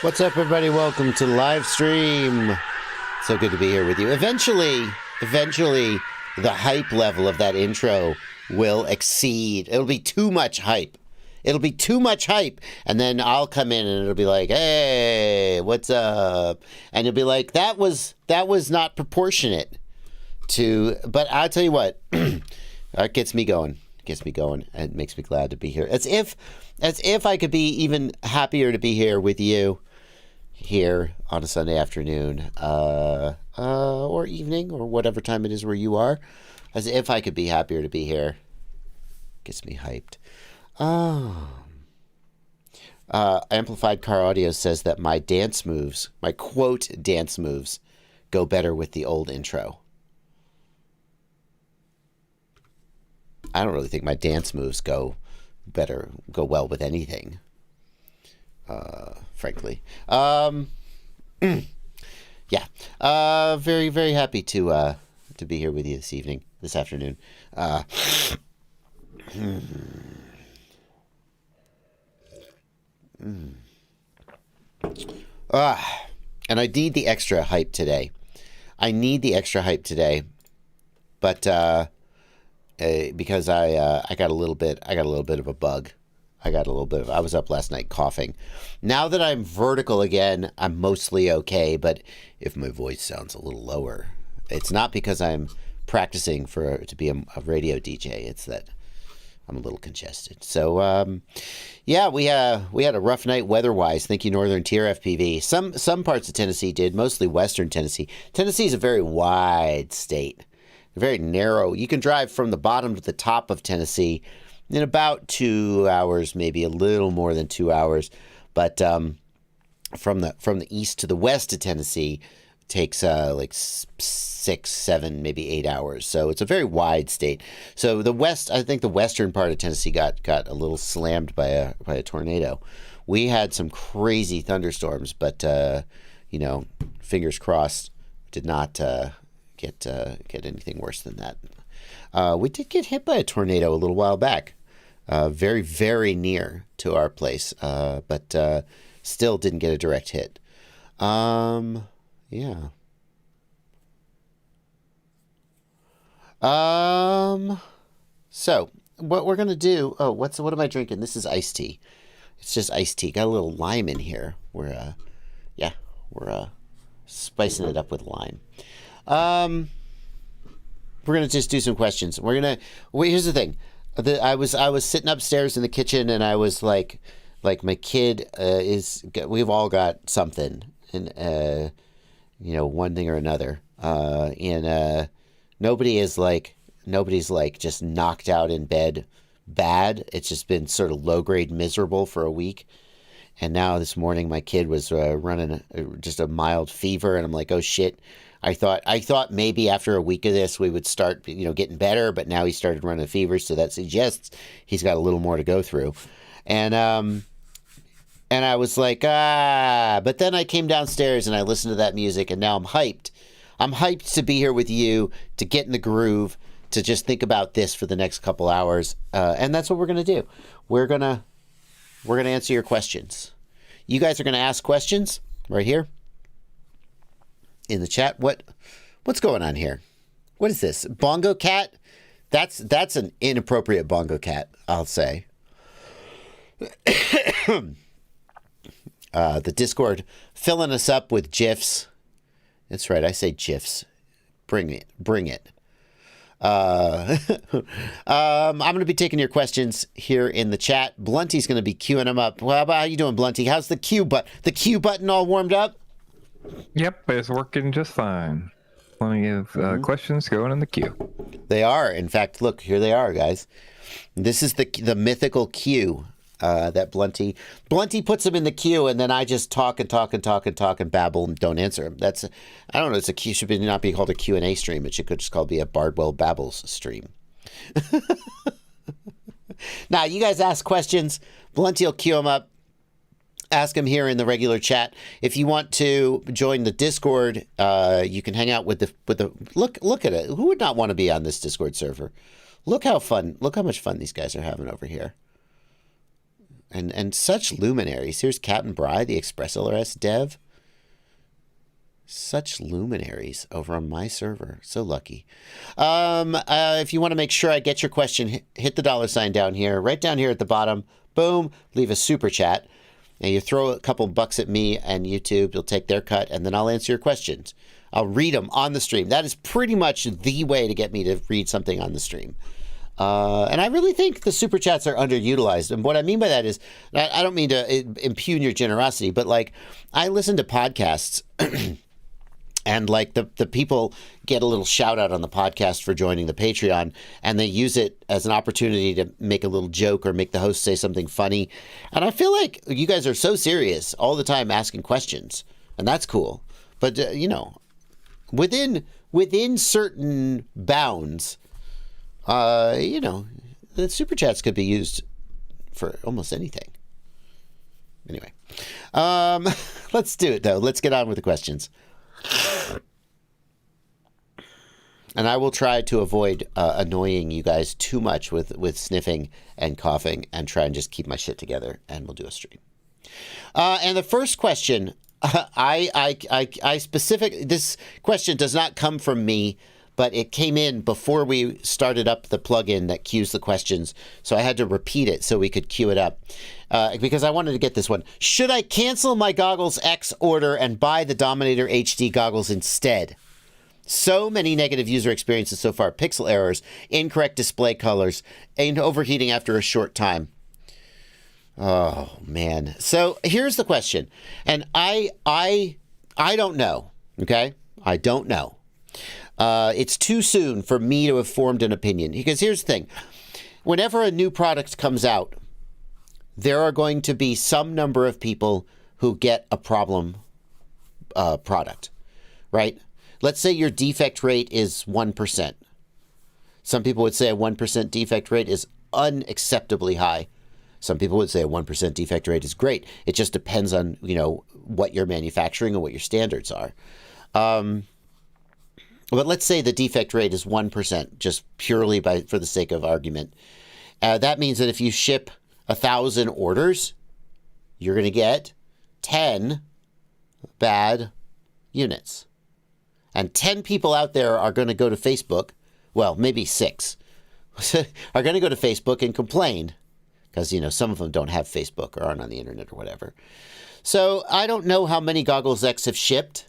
What's up, everybody? Welcome to Livestream. So good to be here with you. Eventually, the hype level of that intro will exceed. It'll be too much hype. It'll be too much hype. And then I'll come in and it'll be like, hey, what's up? And you'll be like, that was not proportionate to, but I'll tell you what, that gets me going. It makes me glad to be here. As if I could be even happier to be here with you here on a Sunday afternoon, or evening, or whatever time it is where you are. As if I could be happier to be here. Gets me hyped. Amplified Car Audio says that my dance moves, my quote dance moves, go better with the old intro. I don't really think my dance moves go well with anything. Frankly. Yeah. Very, very happy to be here with you this afternoon. And I need the extra hype today. But because I got a little bit of a bug. I was up last night coughing. Now that I'm vertical again, I'm mostly okay, but if my voice sounds a little lower, it's not because I'm practicing to be a radio DJ. It's that I'm a little congested. So, yeah, we had a rough night weather-wise. Thank you, Northern Tier FPV. Some parts of Tennessee did, mostly Western Tennessee. Tennessee is a very wide state, very narrow. You can drive from the bottom to the top of Tennessee in about 2 hours, maybe a little more than 2 hours. But from the east to the west of Tennessee takes like 6, 7, maybe 8 hours. So it's a very wide state. So I think the western part of Tennessee got a little slammed by a tornado. We had some crazy thunderstorms, but fingers crossed, did not get anything worse than that. We did get hit by a tornado a little while back, very, very near to our place, but still didn't get a direct hit. Yeah. So what we're gonna do? Oh, what am I drinking? This is iced tea. It's just iced tea. Got a little lime in here. We're spicing it up with lime. We're gonna just do some questions. Here's the thing. I was sitting upstairs in the kitchen, and I was like my kid we've all got something, and one thing or another. And nobody's just knocked out in bed bad. It's just been sort of low grade miserable for a week. And now this morning my kid was running just a mild fever, and I'm like, oh shit. I thought maybe after a week of this we would start getting better, but now he started running a fever, so that suggests he's got a little more to go through. And I was like, but then I came downstairs and I listened to that music, and now I'm hyped. I'm hyped to be here with you, to get in the groove, to just think about this for the next couple hours. And that's what we're going to do. We're going to answer your questions. You guys are going to ask questions right here in the chat. What's going on here? What is this? Bongo cat? That's an inappropriate bongo cat, I'll say. The Discord filling us up with GIFs. That's right, I say GIFs. Bring it. I'm going to be taking your questions here in the chat. Blunty's going to be queuing them up. Well, how you doing, Blunty? How's the Q button all warmed up? Yep, it's working just fine. Plenty of questions going in the queue. They are. In fact, look, here they are, guys. This is the mythical queue that Blunty puts them in the queue, and then I just talk and babble and don't answer them. I don't know. It's a queue. Should not be called a Q&A stream. It should just be a Bardwell Babbles stream. Now, you guys ask questions. Blunty will queue them up. Ask them here in the regular chat. If you want to join the Discord, you can hang out with the look at it. Who would not want to be on this Discord server? Look how much fun these guys are having over here. And such luminaries. Here's Captain Bry, the ExpressLRS dev. Such luminaries over on my server. So lucky. If you want to make sure I get your question, hit the $ down here. Right down here at the bottom. Boom. Leave a super chat. And you throw a couple bucks at me and YouTube. You'll take their cut, and then I'll answer your questions. I'll read them on the stream. That is pretty much the way to get me to read something on the stream. And I really think the super chats are underutilized. And what I mean by that is, I don't mean to impugn your generosity, but like, I listen to podcasts and like the people get a little shout out on the podcast for joining the Patreon, and they use it as an opportunity to make a little joke or make the host say something funny. And I feel like you guys are so serious all the time asking questions, and that's cool. But, within certain bounds, the super chats could be used for almost anything. Anyway, let's do it though. Let's get on with the questions. And I will try to avoid annoying you guys too much with sniffing and coughing, and try and just keep my shit together, and we'll do a stream. And the first question, this question does not come from me, but it came in before we started up the plugin that queues the questions. So I had to repeat it so we could queue it up because I wanted to get this one. Should I cancel my Goggles X order and buy the Dominator HD goggles instead? So many negative user experiences so far. Pixel errors, incorrect display colors, and overheating after a short time. Oh, man. So here's the question. And I don't know, okay? I don't know. It's too soon for me to have formed an opinion. Because here's the thing. Whenever a new product comes out, there are going to be some number of people who get a problem product, right? Let's say your defect rate is 1%. Some people would say a 1% defect rate is unacceptably high. Some people would say a 1% defect rate is great. It just depends on, what you're manufacturing and what your standards are. But let's say the defect rate is 1%, just purely for the sake of argument. That means that if you ship 1,000 orders, you're going to get 10 bad units. And 10 people out there are going to go to Facebook, well, maybe 6, are going to go to Facebook and complain because, some of them don't have Facebook or aren't on the internet or whatever. So I don't know how many Goggles X have shipped,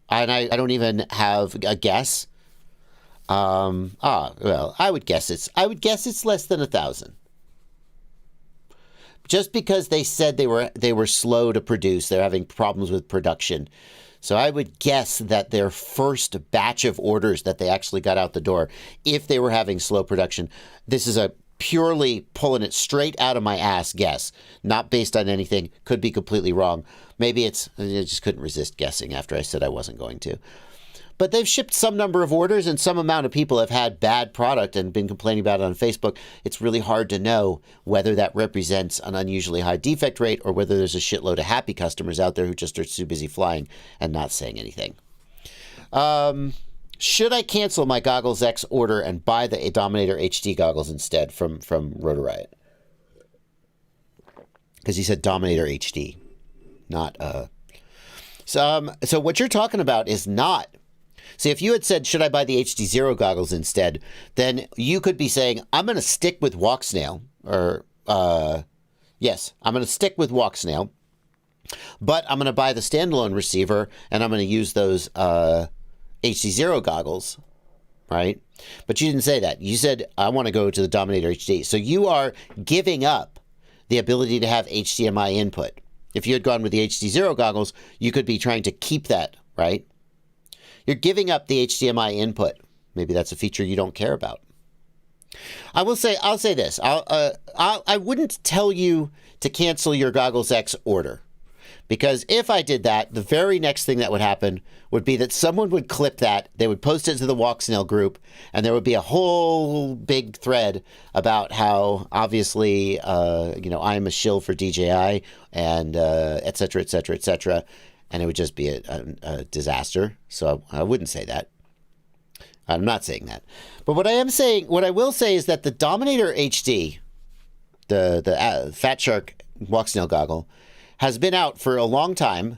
and I don't even have a guess. Well, I would guess it's less than 1,000. Just because they said they were slow to produce, they're having problems with production. So I would guess that their first batch of orders that they actually got out the door, if they were having slow production, this is a purely pulling it straight out of my ass guess, not based on anything, could be completely wrong. Maybe I just couldn't resist guessing after I said I wasn't going to. But they've shipped some number of orders, and some amount of people have had bad product and been complaining about it on Facebook. It's really hard to know whether that represents an unusually high defect rate or whether there's a shitload of happy customers out there who just are too busy flying and not saying anything. Should I cancel my Goggles X order and buy the Dominator HD goggles instead from Rotor Riot? Because he said Dominator HD, not So what you're talking about is not. See, if you had said, should I buy the HD0 goggles instead, then you could be saying, I'm going to stick with Walksnail, or, yes, I'm going to stick with Walksnail, but I'm going to buy the standalone receiver, and I'm going to use those HD0 goggles, right? But you didn't say that. You said, I want to go to the Dominator HD. So you are giving up the ability to have HDMI input. If you had gone with the HD0 goggles, you could be trying to keep that, right? You're giving up the HDMI input. Maybe that's a feature you don't care about. I'll say this. I wouldn't tell you to cancel your Goggles X order, because if I did that, the very next thing that would happen would be that someone would clip that, they would post it to the Walksnail group, and there would be a whole big thread about how obviously, I'm a shill for DJI, and et cetera, et cetera, et cetera. And it would just be a disaster. So I wouldn't say that. I'm not saying that. But what I will say is that the Dominator HD, the Fat Shark Walksnail goggle, has been out for a long time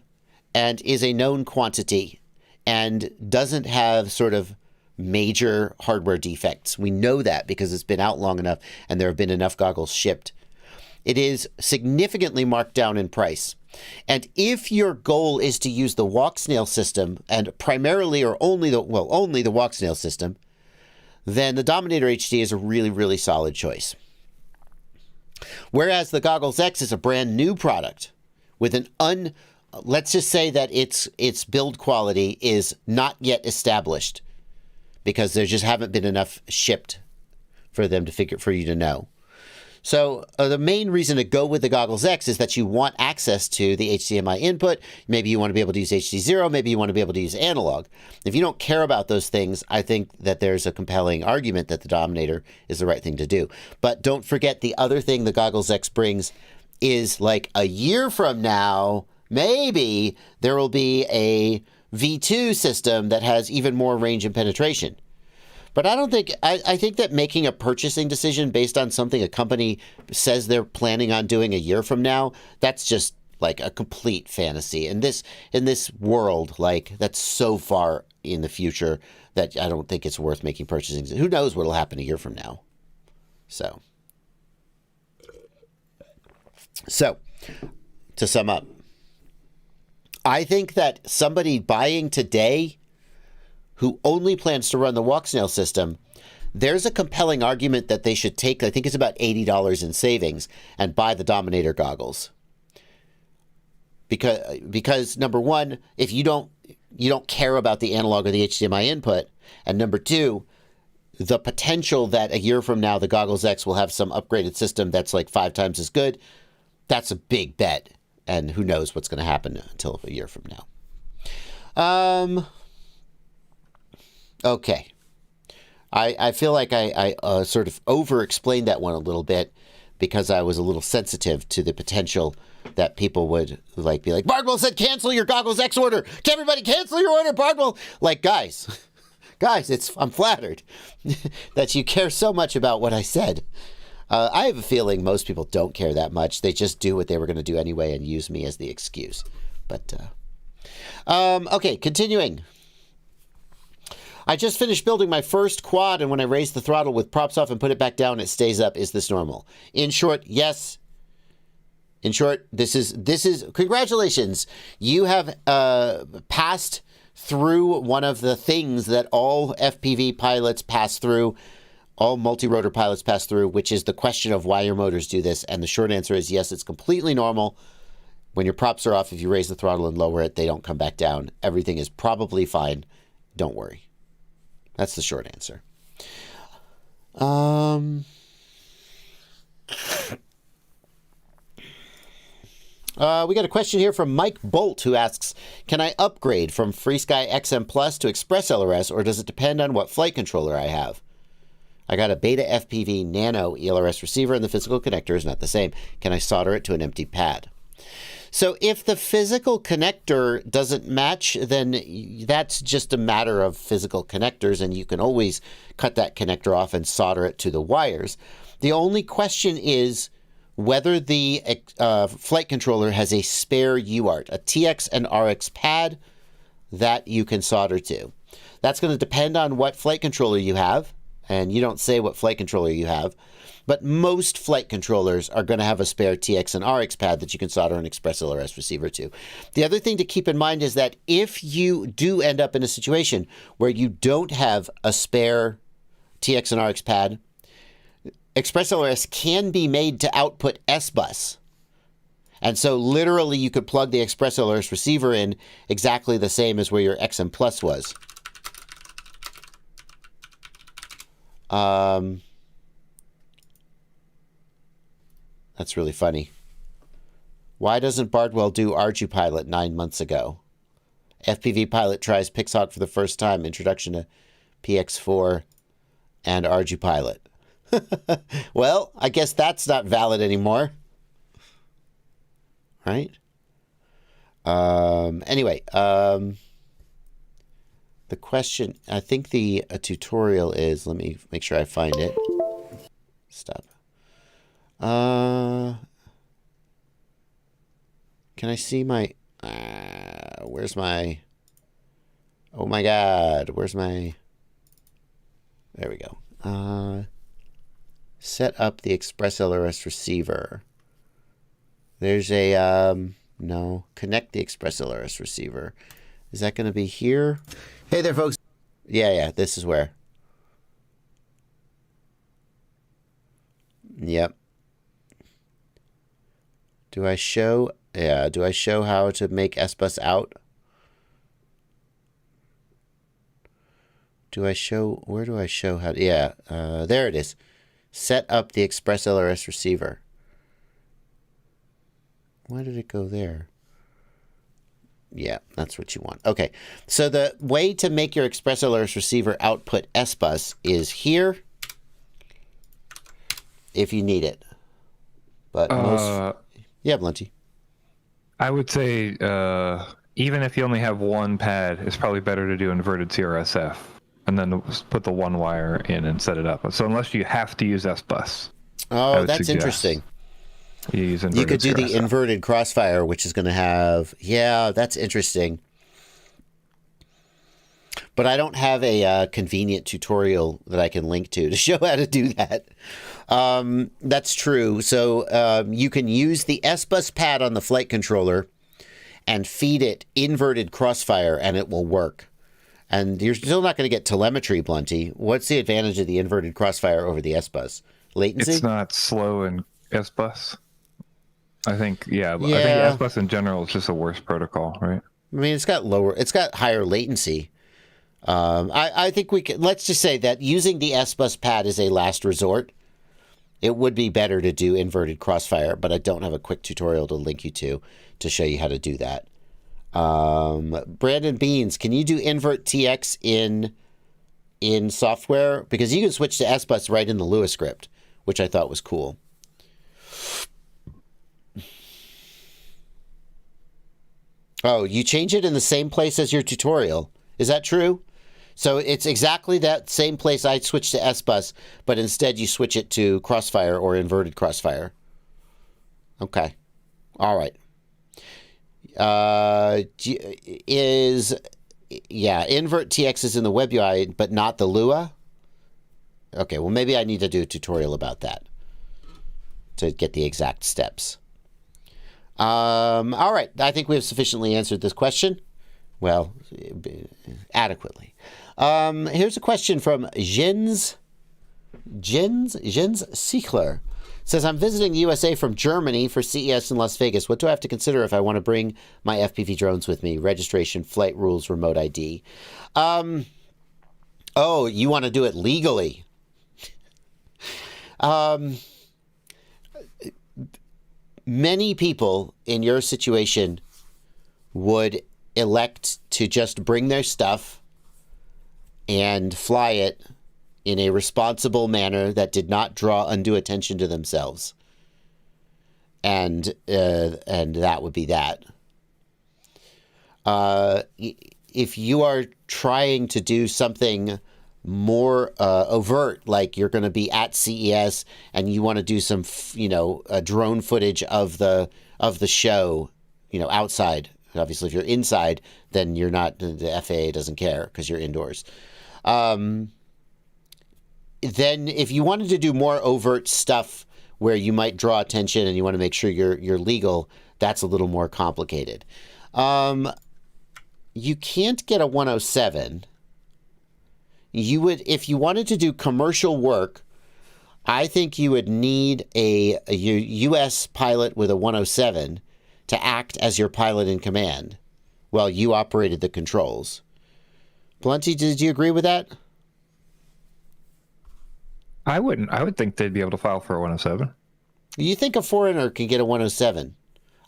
and is a known quantity and doesn't have sort of major hardware defects. We know that because it's been out long enough and there have been enough goggles shipped. It is significantly marked down in price. And if your goal is to use the Walksnail system, and primarily or only the Walksnail system, then the Dominator HD is a really, really solid choice. Whereas the Goggles X is a brand new product with let's just say that its build quality is not yet established because there just haven't been enough shipped for you to know. So the main reason to go with the Goggles X is that you want access to the HDMI input. Maybe you want to be able to use HD0. Maybe you want to be able to use analog. If you don't care about those things, I think that there's a compelling argument that the Dominator is the right thing to do. But don't forget the other thing the Goggles X brings is like a year from now, maybe there will be a V2 system that has even more range and penetration. But I think that making a purchasing decision based on something a company says they're planning on doing a year from now, that's just like a complete fantasy. In this world, like that's so far in the future that I don't think it's worth making purchasing. Who knows what'll happen a year from now? So to sum up, I think that somebody buying today who only plans to run the Walksnail system, there's a compelling argument that they should take, I think it's about $80 in savings, and buy the Dominator goggles. Because number one, if you don't care about the analog or the HDMI input, and number two, the potential that a year from now the Goggles X will have some upgraded system that's like 5 times as good, that's a big bet, and who knows what's going to happen until a year from now. Okay. I feel like I sort of over-explained that one a little bit because I was a little sensitive to the potential that people would be like, Bardwell said cancel your Goggles X order. Can everybody cancel your order, Bardwell? Like, guys, I'm flattered that you care so much about what I said. I have a feeling most people don't care that much. They just do what they were going to do anyway and use me as the excuse. But, okay, continuing. I just finished building my first quad, and when I raise the throttle with props off and put it back down, it stays up. Is this normal? In short, yes. In short, this is congratulations. You have passed through one of the things that all FPV pilots pass through, all multi-rotor pilots pass through, which is the question of why your motors do this. And the short answer is yes, it's completely normal. When your props are off, if you raise the throttle and lower it, they don't come back down. Everything is probably fine. Don't worry. That's the short answer. We got a question here from Mike Bolt, who asks, can I upgrade from FreeSky XM Plus to ExpressLRS, or does it depend on what flight controller I have? I got a Beta FPV Nano ELRS receiver, and the physical connector is not the same. Can I solder it to an empty pad? So if the physical connector doesn't match, then that's just a matter of physical connectors, and you can always cut that connector off and solder it to the wires. The only question is whether the flight controller has a spare UART, a TX and RX pad that you can solder to. That's going to depend on what flight controller you have, and you don't say what flight controller you have, but most flight controllers are going to have a spare TX and RX pad that you can solder an ExpressLRS receiver to. The other thing to keep in mind is that if you do end up in a situation where you don't have a spare TX and RX pad, ExpressLRS can be made to output S-Bus. And so literally you could plug the ExpressLRS receiver in exactly the same as where your XM Plus was. That's really funny. Why doesn't Bardwell do ArduPilot 9 months ago? FPV Pilot tries Pixhawk for the first time. Introduction to PX4 and ArduPilot. Well, I guess that's not valid anymore. Right? Anyway, the question, I think the tutorial is, let me make sure I find it. Stop. Can I see my, where's my, oh my God, where's my, there we go. Set up the ExpressLRS receiver. There's a, no, connect the ExpressLRS receiver. Is that going to be here? Hey there, folks. Yeah, this is where. Yep. Do I show how to make S-Bus out? Where do I show how to, yeah, there it is. Set up the ExpressLRS receiver. Why did it go there? Yeah, that's what you want. Okay, so the way to make your ExpressLRS receiver output S-Bus is here, if you need it. But most... Yeah, Blunty. I would say even if you only have one pad, it's probably better to do inverted CRSF and then put the one wire in and set it up. So unless you have to use S-Bus. Oh, that's interesting. You could do the inverted crossfire, which is going to have... Yeah, that's interesting. But I don't have a convenient tutorial that I can link to show how to do that. That's true. So you can use the S-Bus pad on the flight controller and feed it inverted crossfire, and it will work. And you're still not going to get telemetry, Blunty. What's the advantage of the inverted crossfire over the S-Bus? Latency? It's not slow in S-Bus. I think, I think S-Bus in general is just a worse protocol, right? I mean, it's got higher latency. I think we can, let's just say that using the S-Bus pad is a last resort. It would be better to do inverted crossfire, but I don't have a quick tutorial to link you to show you how to do that. Brandon Beans, can you do invert TX in software? Because you can switch to S-Bus right in the Lua script, which I thought was cool. Oh, you change it in the same place as your tutorial. Is that true? So it's exactly that same place I switched to S-Bus, but instead you switch it to crossfire or inverted crossfire. Okay. All right. Yeah, invert TX is in the web UI, but not the Lua. Okay, well, maybe I need to do a tutorial about that to get the exact steps. All right, I think we have sufficiently answered this question. Well, adequately. Here's a question from Jens Sichler. Says, I'm visiting the USA from Germany for CES in Las Vegas. What do I have to consider if I want to bring my FPV drones with me? Registration, flight rules, remote ID. Oh, you want to do it legally? Many people in your situation would elect to just bring their stuff and fly it in a responsible manner that did not draw undue attention to themselves. And that would be that. If you are trying to do something more overt, like you're going to be at CES and you want to do some, drone footage of the show, outside. Obviously, if you're inside, then you're not. The FAA doesn't care because you're indoors. Then, if you wanted to do more overt stuff where you might draw attention and you want to make sure you're legal, that's a little more complicated. You can't get a 107. You would, if you wanted to do commercial work, I think you would need a U.S. pilot with a 107 to act as your pilot in command while you operated the controls. Plenty, did you agree with that? I wouldn't. I would think they'd be able to file for a 107. You think a foreigner can get a 107?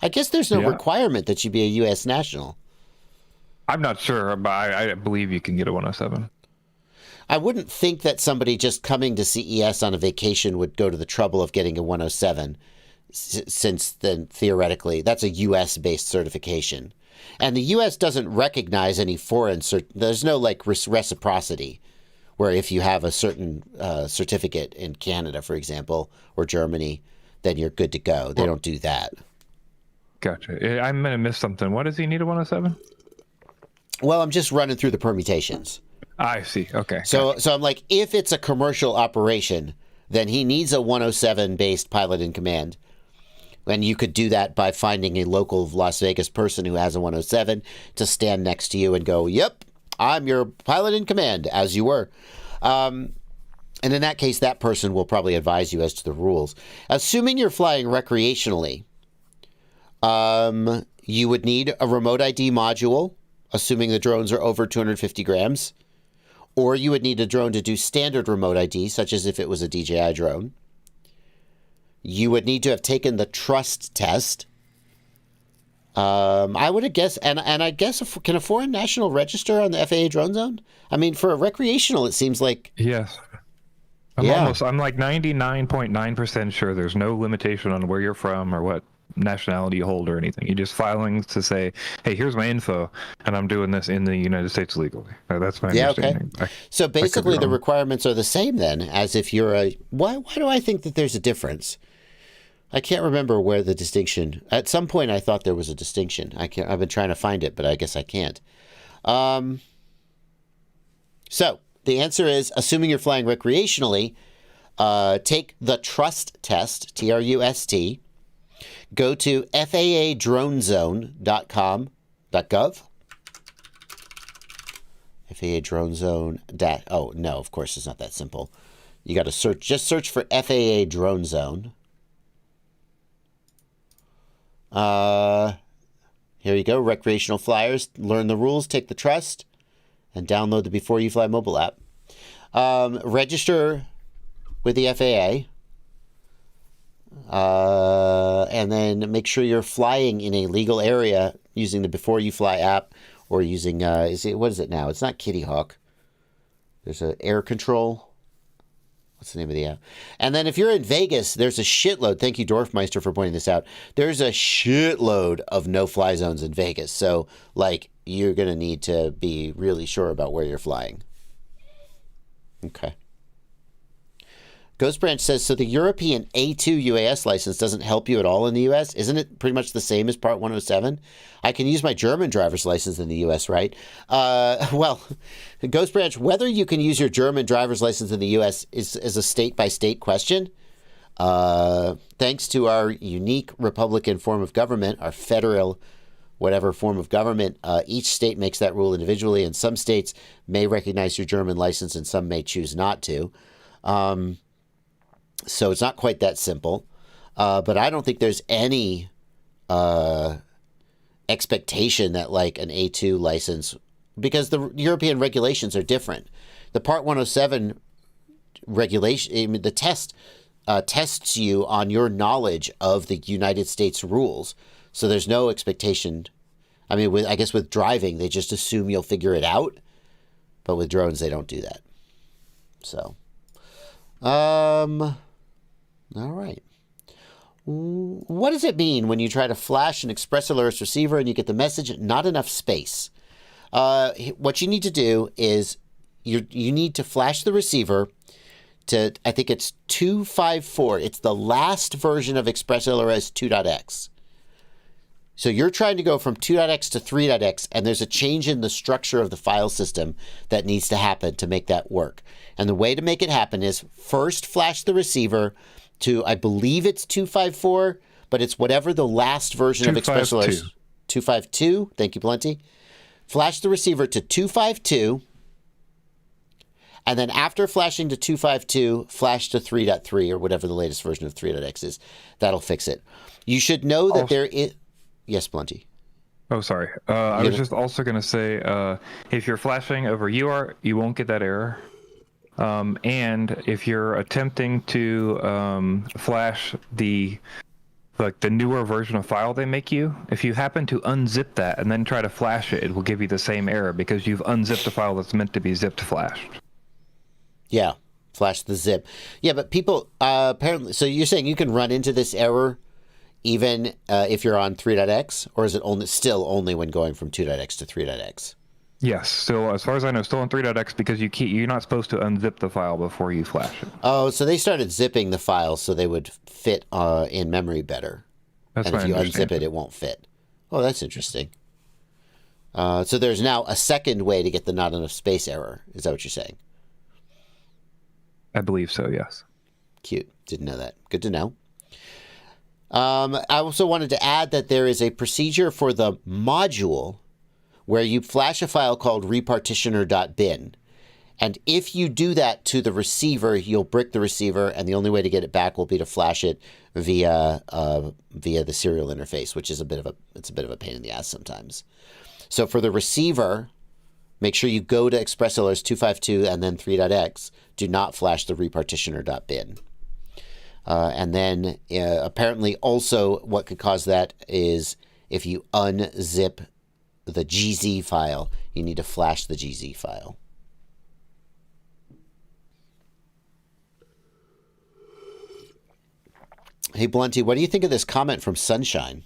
I guess there's no requirement that you be a U.S. national. I'm not sure, but I believe you can get a 107. I wouldn't think that somebody just coming to CES on a vacation would go to the trouble of getting a 107, since then theoretically that's a U.S.-based certification. And the U.S. doesn't recognize any foreign there's no reciprocity, where if you have a certain certificate in Canada, for example, or Germany, then you're good to go. They don't do that. Gotcha. I'm going to miss something. What does he need a 107? Well, I'm just running through the permutations. I see. Okay. So I'm like, if it's a commercial operation, then he needs a 107-based pilot in command. And you could do that by finding a local Las Vegas person who has a 107 to stand next to you and go, yep, I'm your pilot in command, as you were. And in that case, that person will probably advise you as to the rules. Assuming you're flying recreationally, you would need a remote ID module, assuming the drones are over 250 grams. Or you would need a drone to do standard remote ID, such as if it was a DJI drone. You would need to have taken the trust test. I would have guessed, and I guess, can a foreign national register on the FAA drone zone? I mean, for a recreational, it seems like... Yes. I'm like 99.9% sure there's no limitation on where you're from or what nationality you hold or anything. You're just filing to say, hey, here's my info, and I'm doing this in the United States legally. That's my understanding. Okay. So basically the requirements are the same then, as if you're a... Why do I think that there's a difference? I can't remember where the distinction... At some point I thought there was a distinction. I've been trying to find it, but I guess I can't. So the answer is, assuming you're flying recreationally, take the trust test, TRUST, go to FAAdronezone.com.gov. FAAdronezone. Oh, no, of course it's not that simple. You got to search, just search for FAA Drone Zone. Here you go, recreational flyers. Learn the rules, take the trust, and download the Before You Fly mobile app. Register with the FAA. And then make sure you're flying in a legal area using the Before You Fly app, or using, what is it now? It's not Kitty Hawk. There's an air control. What's the name of the app? And then if you're in Vegas, there's a shitload. Thank you, Dorfmeister, for pointing this out. There's a shitload of no-fly zones in Vegas. So, you're going to need to be really sure about where you're flying. Okay. Ghost Branch says, so the European A2 UAS license doesn't help you at all in the U.S.? Isn't it pretty much the same as Part 107? I can use my German driver's license in the U.S., right? Well, Ghost Branch, whether you can use your German driver's license in the U.S. is a state-by-state question. Thanks to our unique Republican form of government, our federal whatever form of government, each state makes that rule individually, and some states may recognize your German license and some may choose not to. So it's not quite that simple. But I don't think there's any expectation that like an A2 license, because the European regulations are different. The Part 107 regulation, I mean, the test tests you on your knowledge of the United States rules. So there's no expectation. I mean, I guess with driving, they just assume you'll figure it out. But with drones, they don't do that. So, all right. What does it mean when you try to flash an ExpressLRS receiver and you get the message, not enough space? What you need to do is you need to flash the receiver to, I think it's 254. It's the last version of ExpressLRS 2.x. So you're trying to go from 2.x to 3.x, and there's a change in the structure of the file system that needs to happen to make that work. And the way to make it happen is first flash the receiver to, I believe it's 254, but it's whatever the last version of ExpressLRS. 252. Thank you, Plenty. Flash the receiver to 252, and then after flashing to 252, flash to 3.3 or whatever the latest version of 3.x is. That'll fix it. You should know that there is... Yes, Plenty. Oh, sorry. I was just also going to say, if you're flashing over UART, you won't get that error. And if you're attempting to flash the newer version of file they make you, if you happen to unzip that and then try to flash it, it will give you the same error because you've unzipped a file that's meant to be zipped flashed. Yeah, flash the zip. Yeah, but people apparently... So you're saying you can run into this error even if you're on 3.x, or is it still only when going from 2.x to 3.x? Yes, still, as far as I know, still on 3.x because you're not supposed to unzip the file before you flash it. Oh, so they started zipping the files so they would fit in memory better. That's and if you unzip it, it won't fit. Oh, that's interesting. So there's now a second way to get the not enough space error. Is that what you're saying? I believe so, yes. Cute. Didn't know that. Good to know. I also wanted to add that there is a procedure for the module where you flash a file called repartitioner.bin. And if you do that to the receiver, you'll brick the receiver, and the only way to get it back will be to flash it via the serial interface, which is a bit of a pain in the ass sometimes. So for the receiver, make sure you go to ExpressLRS 252 and then 3.x. Do not flash the repartitioner.bin. And then apparently also what could cause that is if you unzip the GZ file, you need to flash the GZ file. Hey, Blunty, what do you think of this comment from Sunshine?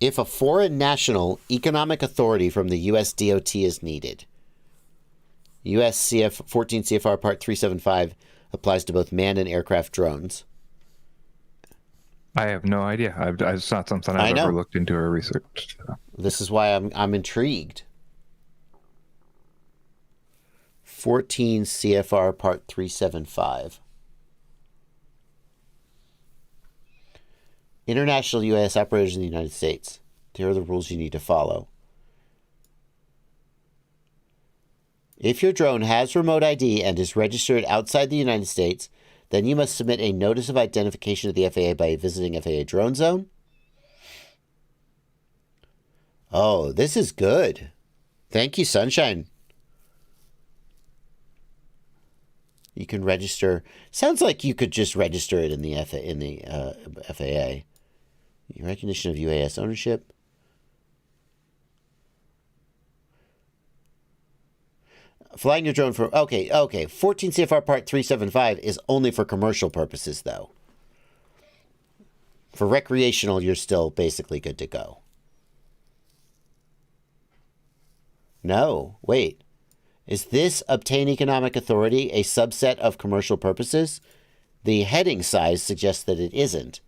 If a foreign national economic authority from the U.S. DOT is needed, U.S. CF 14 CFR Part 375 applies to both manned and aircraft drones. I have no idea. It's not something I've ever looked into or researched. So. This is why I'm intrigued. 14 CFR Part 375. International U.S. operators in the United States. Here are the rules you need to follow. If your drone has remote ID and is registered outside the United States, then you must submit a notice of identification to the FAA by visiting FAA Drone Zone. Oh, this is good. Thank you, Sunshine. You can register. Sounds like you could just register it in the FAA. Recognition of UAS ownership. Flying your drone for... Okay. 14 CFR Part 375 is only for commercial purposes, though. For recreational, you're still basically good to go. No, wait. Is this obtain economic authority a subset of commercial purposes? The heading size suggests that it isn't.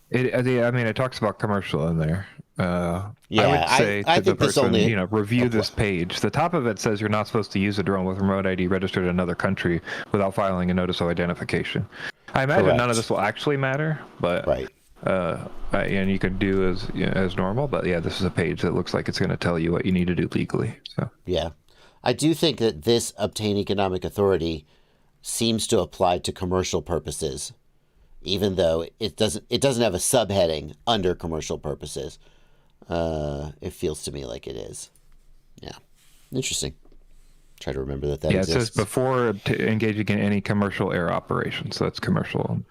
It talks about commercial in there. Yeah, I would say I to the think this person, only review this page. The top of it says you're not supposed to use a drone with remote ID registered in another country without filing a notice of identification. I imagine none of this will actually matter, but right. And you can do as normal. But yeah, this is a page that looks like it's going to tell you what you need to do legally. So yeah, I do think that this obtain economic authority seems to apply to commercial purposes, even though it doesn't have a subheading under commercial purposes. It feels to me like it is. Yeah, interesting. Try to remember that exists. It says before engaging in any commercial air operation, so it's commercial.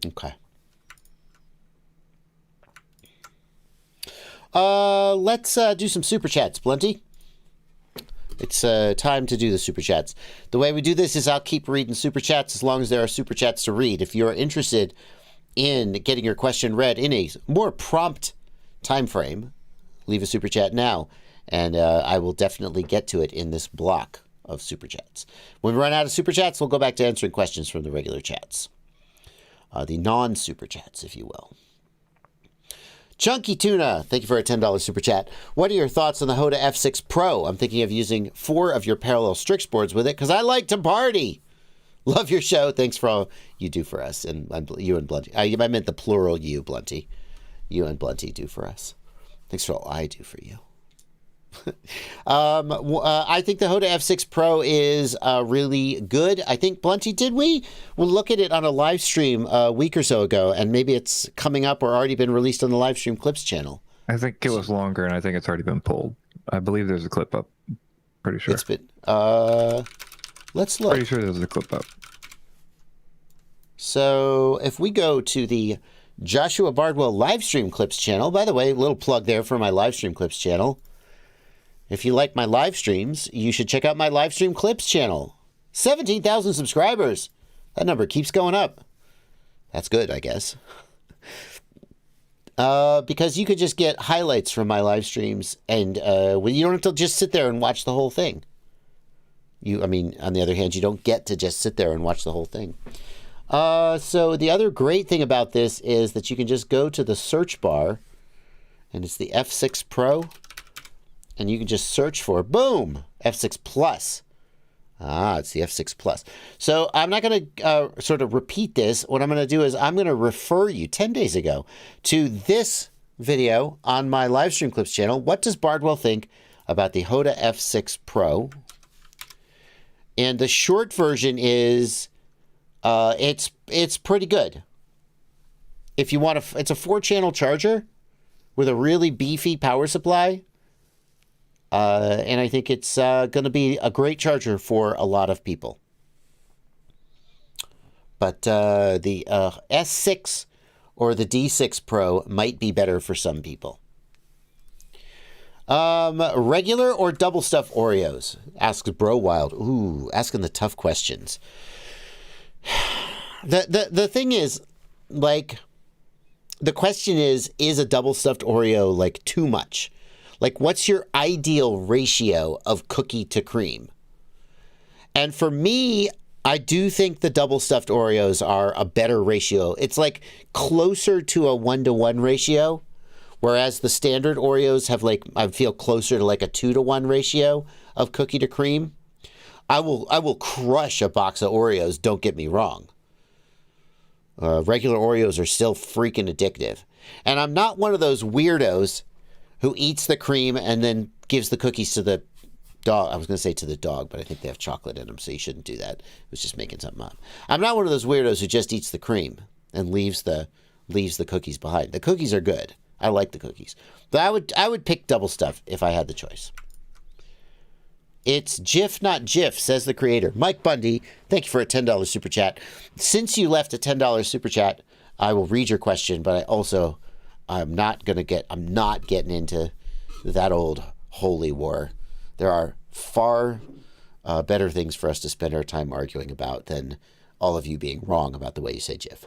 Okay. Let's do some super chats, Blunty. It's time to do the super chats. The way we do this is I'll keep reading super chats as long as there are super chats to read. If you're interested in getting your question read in a more prompt time frame, leave a super chat now, and I will definitely get to it in this block of super chats. When we run out of super chats, we'll go back to answering questions from the regular chats. The non-super chats, if you will. Chunky Tuna, thank you for a $10 super chat. What are your thoughts on the Hoda F6 Pro? I'm thinking of using 4 of your parallel Strix boards with it because I like to party. Love your show. Thanks for all you do for us. And you and Blunty. I meant the plural you, Blunty. You and Blunty do for us. Thanks for all I do for you. I think the Hoda F6 Pro is really good. I think, Blunty, we'll look at it on a live stream a week or so ago, and maybe it's coming up or already been released on the Livestream Clips channel. I think it was longer, and I think it's already been pulled. I believe there's a clip up. Pretty sure. It's been, let's look. Pretty sure there's a clip up. So if we go to the Joshua Bardwell Livestream Clips channel, by the way, a little plug there for my Livestream Clips channel. If you like my live streams, you should check out my Livestream Clips channel. 17,000 subscribers. That number keeps going up. That's good, I guess. Because you could just get highlights from my live streams, and you don't have to just sit there and watch the whole thing. On the other hand, you don't get to just sit there and watch the whole thing. So the other great thing about this is that you can just go to the search bar, and it's the F6 Pro. And you can just search for, boom, F6 Plus. It's the F6 Plus. So I'm not going to sort of repeat this. What I'm going to do is I'm going to refer you 10 days ago to this video on my Livestream Clips channel. What does Bardwell think about the Hoda F6 Pro? And the short version is it's pretty good. If you want it's a 4-channel charger with a really beefy power supply. And I think it's going to be a great charger for a lot of people. But the S6 or the D6 Pro might be better for some people. Regular or double stuffed Oreos? Asks Bro Wild. Ooh, asking the tough questions. The thing is, like, the question is a double stuffed Oreo like too much? Like, what's your ideal ratio of cookie to cream? And for me, I do think the double stuffed Oreos are a better ratio. It's like closer to a 1-to-1 ratio, whereas the standard Oreos have I feel closer to like a 2-to-1 ratio of cookie to cream. I will crush a box of Oreos, don't get me wrong. Regular Oreos are still freaking addictive. And I'm not one of those weirdos who eats the cream and then gives the cookies to the dog. I was going to say to the dog, but I think they have chocolate in them, so you shouldn't do that. I was just making something up. I'm not one of those weirdos who just eats the cream and leaves the cookies behind. The cookies are good. I like the cookies. But I would pick double stuff if I had the choice. It's Jif, not Jif, says the creator. Mike Bundy, thank you for a $10 super chat. Since you left a $10 super chat, I will read your question, but I'm not getting into that old holy war. There are far better things for us to spend our time arguing about than all of you being wrong about the way you say Jif.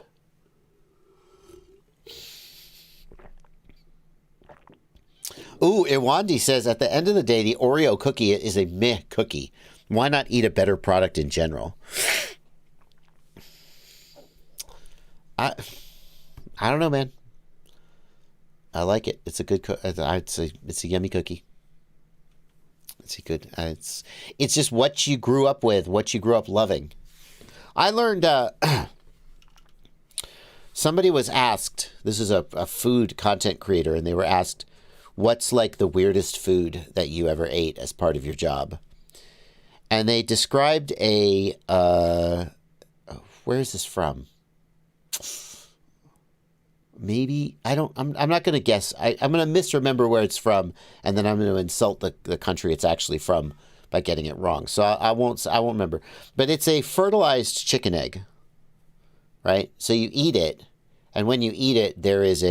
Ooh, Iwandi says, at the end of the day, the Oreo cookie is a meh cookie. Why not eat a better product in general? I don't know, man. I like it. It's a good it's a yummy cookie. It's a good. It's just what you grew up with, what you grew up loving. I learned. Somebody was asked. This is a food content creator, and they were asked, "What's like the weirdest food that you ever ate as part of your job?" And they described a. Where is this from? Maybe I'm not going to guess. I'm going to misremember where it's from, and then I'm going to insult the country it's actually from by getting it wrong. So I won't remember. But it's a fertilized chicken egg, right? So you eat it, and when you eat it, there is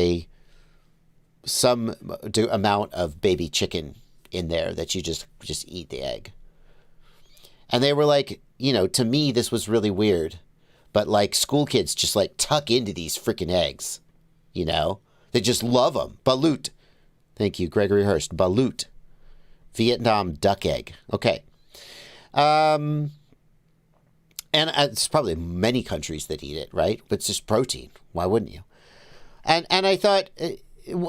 some amount of baby chicken in there that you just eat the egg. And they were like, to me this was really weird, but like school kids just like tuck into these freaking eggs. They just love them. Balut. Thank you, Gregory Hurst. Balut. Vietnam duck egg. Okay. And it's probably many countries that eat it, right? But it's just protein. Why wouldn't you? And I thought,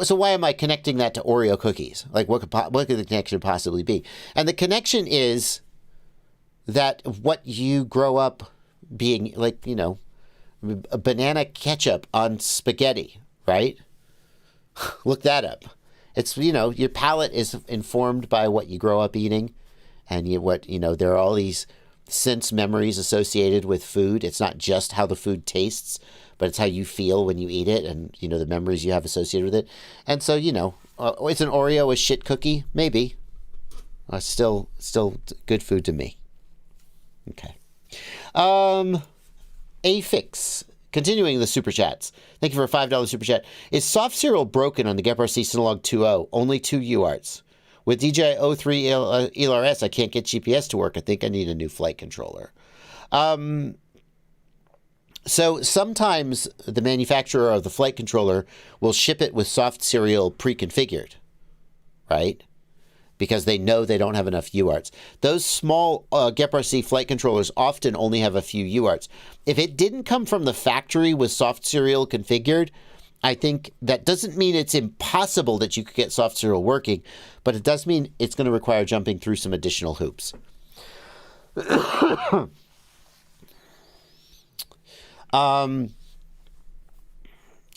so why am I connecting that to Oreo cookies? Like, what could the connection possibly be? And the connection is that what you grow up being, like, a banana ketchup on spaghetti. Right? Look that up. It's, your palate is informed by what you grow up eating, and there are all these sense memories associated with food. It's not just how the food tastes, but it's how you feel when you eat it, and, the memories you have associated with it. And so, is an Oreo a shit cookie? Maybe. Still good food to me. Okay. Afix. Continuing the super chats. Thank you for a $5 super chat. Is soft serial broken on the GEPRC Synolog 2.0? Only 2 UARTs. With DJI O3 ELRS, I can't get GPS to work. I think I need a new flight controller. So sometimes the manufacturer of the flight controller will ship it with soft serial pre-configured, right? Because they know they don't have enough UARTs. Those small GEPRC flight controllers often only have a few UARTs. If it didn't come from the factory with soft serial configured, I think that doesn't mean it's impossible that you could get soft serial working, but it does mean it's going to require jumping through some additional hoops.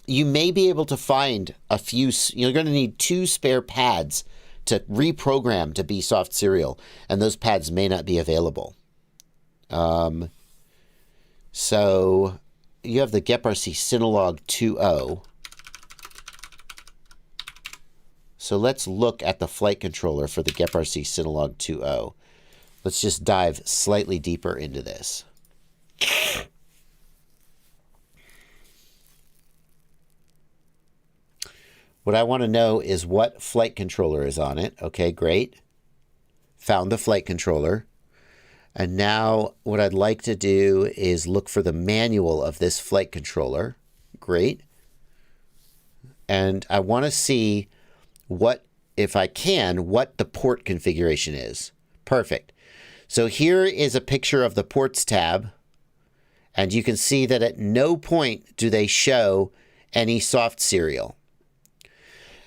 You may be able to find a few. You're going to need 2 spare pads to reprogram to be soft serial, and those pads may not be available. So you have the GEPRC Synolog 2.0. So let's look at the flight controller for the GEPRC Synolog 2.0. Let's just dive slightly deeper into this. What I want to know is what flight controller is on it. Okay, great. Found the flight controller. And now what I'd like to do is look for the manual of this flight controller. Great. And I want to see what, if I can, what the port configuration is. Perfect. So here is a picture of the ports tab. And you can see that at no point do they show any soft serial.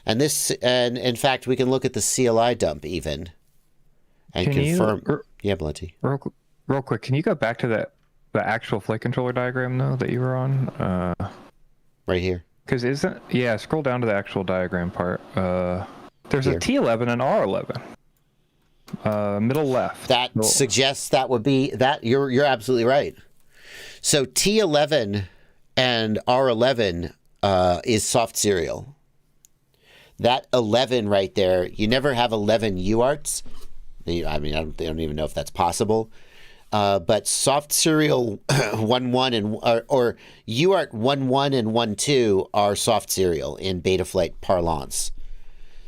And in fact, we can look at the CLI dump even and confirm. Yeah, Blunty. Real quick, can you go back to the actual flight controller diagram though that you were on? Right here. Because scroll down to the actual diagram part. There's here. A T11 and R11. Middle left. That suggests that would be that. You're absolutely right. So T11 and R11 is soft serial. That 11 right there, you never have 11 UARTs. I mean, I don't even know if that's possible. But soft serial 1.1 and or UART 1.1 and 1.2 are soft serial in Betaflight parlance.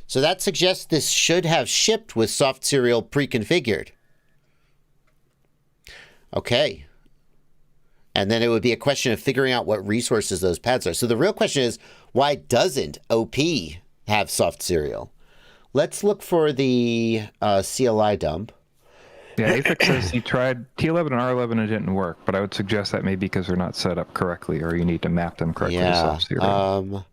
So that suggests this should have shipped with soft serial pre-configured. Okay. And then it would be a question of figuring out what resources those pads are. So the real question is, why doesn't OP have soft serial? let's look for the CLI dump. Yeah, Aphex says he tried T11 and R11 and it didn't work, but I would suggest that maybe because they're not set up correctly, or you need to map them correctly to soft serial.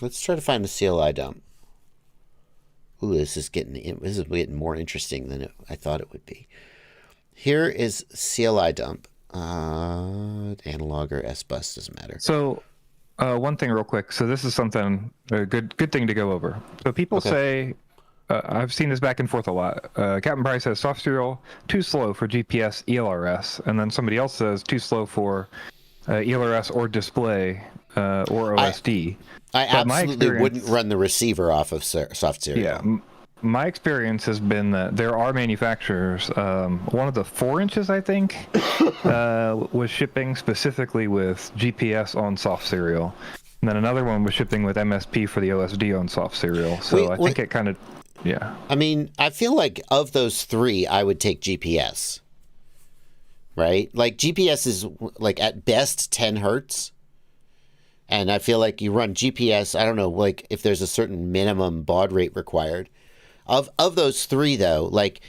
Let's try to find the CLI dump. Ooh, this is getting more interesting than I thought it would be. Here is CLI dump. Analog or S-bus, doesn't matter. So, one thing real quick. So this is something, a good thing to go over. So people say, I've seen this back and forth a lot. Captain Bryce says soft serial, too slow for GPS ELRS. And then somebody else says too slow for ELRS or display or OSD. I absolutely wouldn't run the receiver off of soft serial. Yeah. My experience has been that there are manufacturers, one of the 4 inches, I think, was shipping specifically with GPS on soft serial. And then another one was shipping with MSP for the OSD on soft serial. So I think it kind of, yeah. I mean, I feel like of those 3, I would take GPS. Right? Like GPS is like at best 10 hertz. And I feel like you run GPS, I don't know, like if there's a certain minimum baud rate required. Of those 3 though, like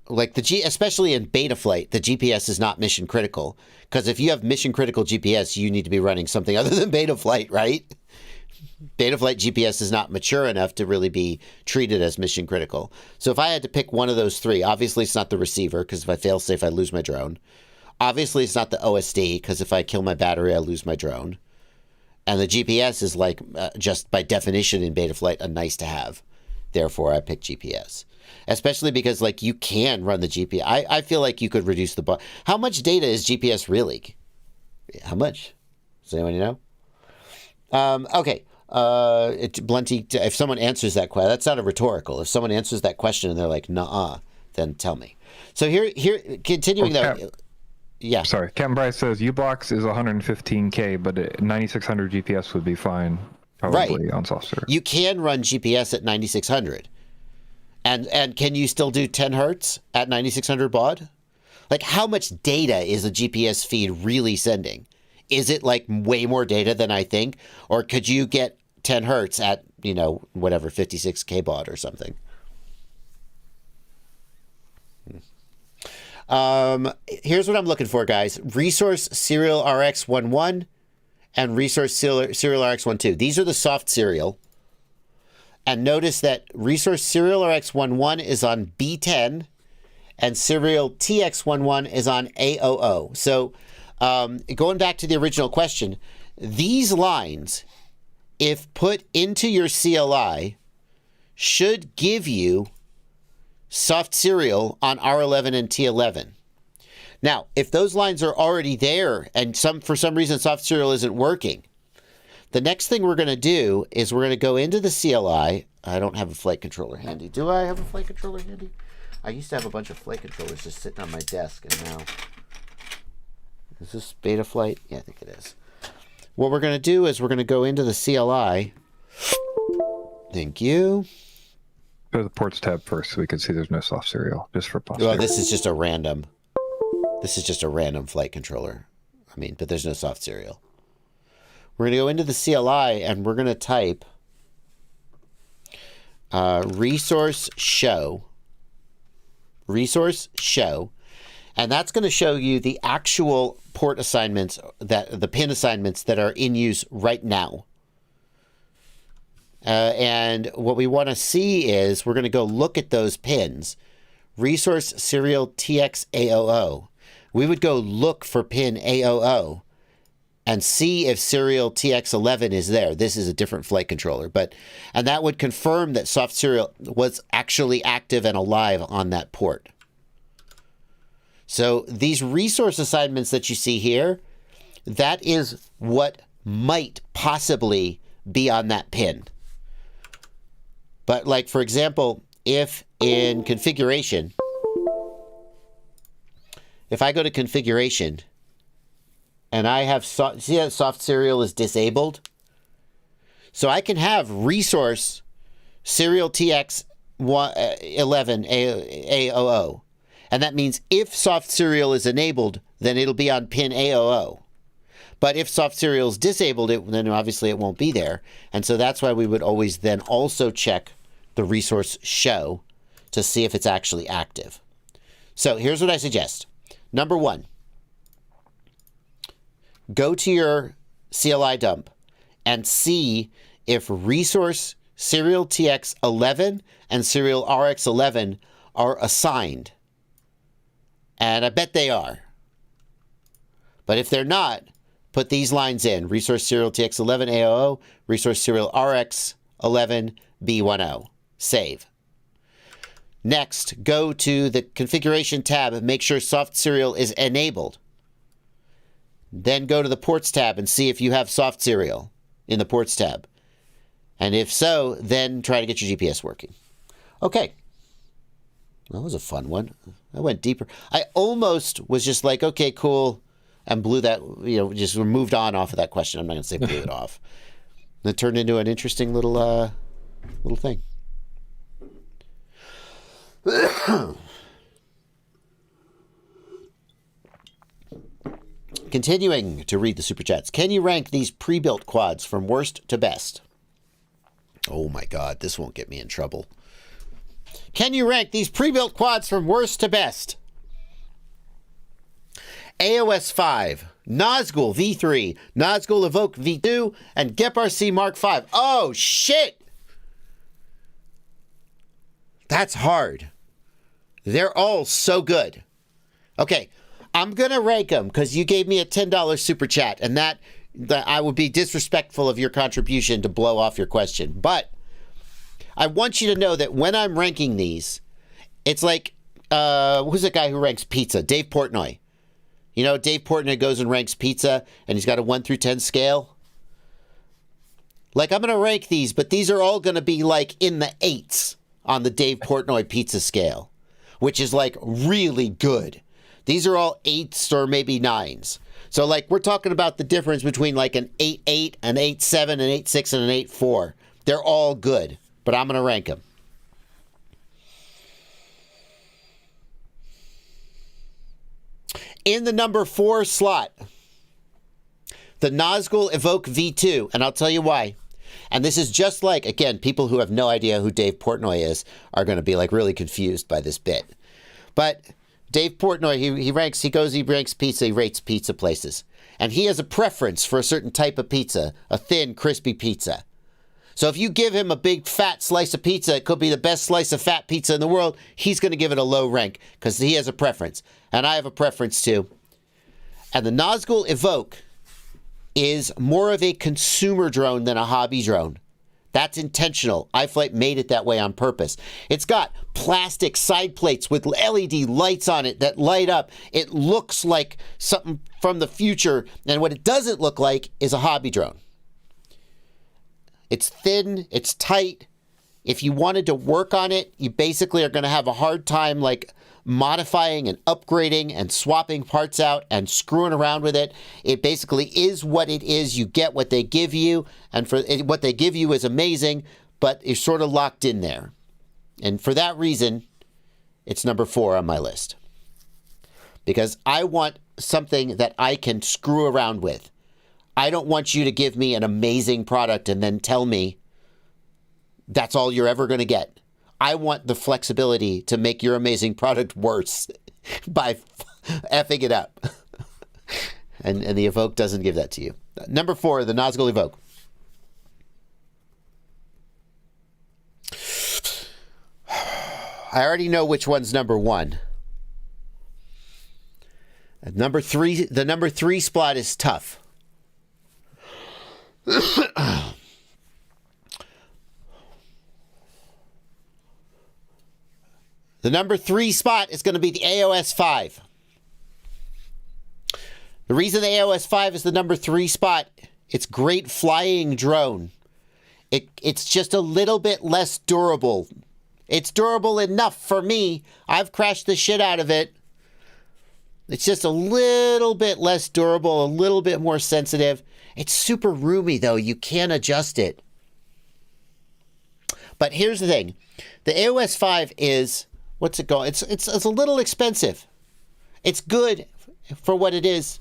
especially in Betaflight, the GPS is not mission critical, because if you have mission critical GPS, you need to be running something other than Betaflight, right? Betaflight GPS is not mature enough to really be treated as mission critical. So if I had to pick one of those 3, obviously it's not the receiver, because if I fail safe, I lose my drone. Obviously it's not the OSD, because if I kill my battery, I lose my drone. And the GPS is like just by definition in Betaflight a nice to have. Therefore, I pick GPS, especially because like you can run the GPS. I feel like you could reduce the baud. How much data is GPS really? How much? Does anyone know? Okay. Blunty, if someone answers that question, that's not a rhetorical. If someone answers that question and they're like, "Nuh-uh," then tell me. So here, continuing though. Yeah. Sorry, Captain Bryce says U-Blocks is 115K, but 9600 GPS would be fine. Probably on soft serial. You can run GPS at 9600. And can you still do 10 hertz at 9600 baud? Like, how much data is a GPS feed really sending? Is it like way more data than I think? Or could you get 10 hertz at, whatever, 56K baud or something? Here's what I'm looking for, guys. Resource serial RX11 and resource serial RX12. These are the soft serial. And notice that resource serial RX11 is on B10 and serial TX11 is on AOO. So going back to the original question, these lines, if put into your CLI, should give you soft serial on R11 and T11. Now, if those lines are already there and for some reason soft serial isn't working, the next thing we're going to do is we're going to go into the CLI. I don't have a flight controller handy. Do I have a flight controller handy? I used to have a bunch of flight controllers just sitting on my desk, and now... Is this Betaflight? Yeah, I think it is. What we're going to do is we're going to go into the CLI. Thank you. Go to the ports tab first so we can see there's no soft serial, just for posterity. Well, this is just a random flight controller. I mean, but there's no soft serial. We're going to go into the CLI and we're going to type resource show, and that's going to show you the actual port assignments, the pin assignments that are in use right now. And what we want to see is we're going to go look at those pins. Resource serial TX AOO. We would go look for pin AOO and see if serial TX11 is there. This is a different flight controller, and that would confirm that soft serial was actually active and alive on that port. So these resource assignments that you see here, that is what might possibly be on that pin. But like, for example, if in configuration, if I go to configuration and I have, see that soft serial is disabled? So I can have resource serial TX11 AOO. And that means if soft serial is enabled, then it'll be on pin AOO. But if soft serial is disabled, then obviously it won't be there. And so that's why we would always then also check the resource show to see if it's actually active. So here's what I suggest. Number one, go to your CLI dump and see if resource serial TX11 and serial RX11 are assigned. And I bet they are. But if they're not, put these lines in. Resource serial TX11 AOO, resource serial RX11 B10. Save. Next, go to the configuration tab and make sure soft serial is enabled. Then go to the ports tab and see if you have soft serial in the ports tab. And if so, then try to get your GPS working. Okay. That was a fun one. I went deeper. I almost was just like, okay, cool, and blew that, just moved on off of that question. I'm not going to say blew it off. And it turned into an interesting little thing. Continuing to read the super chats. Can you rank these pre-built quads from worst to best? Oh my God, this won't get me in trouble. Can you rank these pre-built quads from worst to best? AOS 5, Nazgul V3, Nazgul Evoke V2, and GepRC Mark 5. Oh shit! That's hard. They're all so good. Okay, I'm going to rank them because you gave me a $10 super chat, and that I would be disrespectful of your contribution to blow off your question. But I want you to know that when I'm ranking these, it's like, who's the guy who ranks pizza? Dave Portnoy. You know, Dave Portnoy goes and ranks pizza, and he's got a 1 through 10 scale. Like, I'm going to rank these, but these are all going to be like in the 8s on the Dave Portnoy pizza scale, which is like really good. These are all 8s or maybe 9s. So like we're talking about the difference between like an 8.8, an 8.7, an 8.6, and an 8.4. They're all good, but I'm going to rank them. In the number 4 slot, the Nazgul Evoke V2, and I'll tell you why. And this is just like, again, people who have no idea who Dave Portnoy is are going to be like really confused by this bit. But Dave Portnoy, he ranks pizza, he rates pizza places. And he has a preference for a certain type of pizza, a thin, crispy pizza. So if you give him a big fat slice of pizza, it could be the best slice of fat pizza in the world, he's going to give it a low rank because he has a preference. And I have a preference too. And the Nazgul Evoke is more of a consumer drone than a hobby drone. That's intentional. iFlight made it that way on purpose. It's got plastic side plates with LED lights on it that light up. It looks like something from the future, and what it doesn't look like is a hobby drone. It's thin, it's tight. If you wanted to work on it, you basically are going to have a hard time like modifying and upgrading and swapping parts out and screwing around with it. It basically is what it is. You get what they give you, and for what they give you is amazing, but you're sort of locked in there. And for that reason, it's number 4 on my list. Because I want something that I can screw around with. I don't want you to give me an amazing product and then tell me that's all you're ever going to get. I want the flexibility to make your amazing product worse by effing it up. and the Evoke doesn't give that to you. Number 4, the Nazgul Evoke. I already know which one's number 1. Number 3, the number 3 spot is tough. The number 3 spot is going to be the AOS 5. The reason the AOS 5 is the number 3 spot, it's great flying drone. It's just a little bit less durable. It's durable enough for me. I've crashed the shit out of it. It's just a little bit less durable, a little bit more sensitive. It's super roomy, though. You can't adjust it. But here's the thing. The AOS 5 is... what's it called? It's a little expensive. It's good for what it is.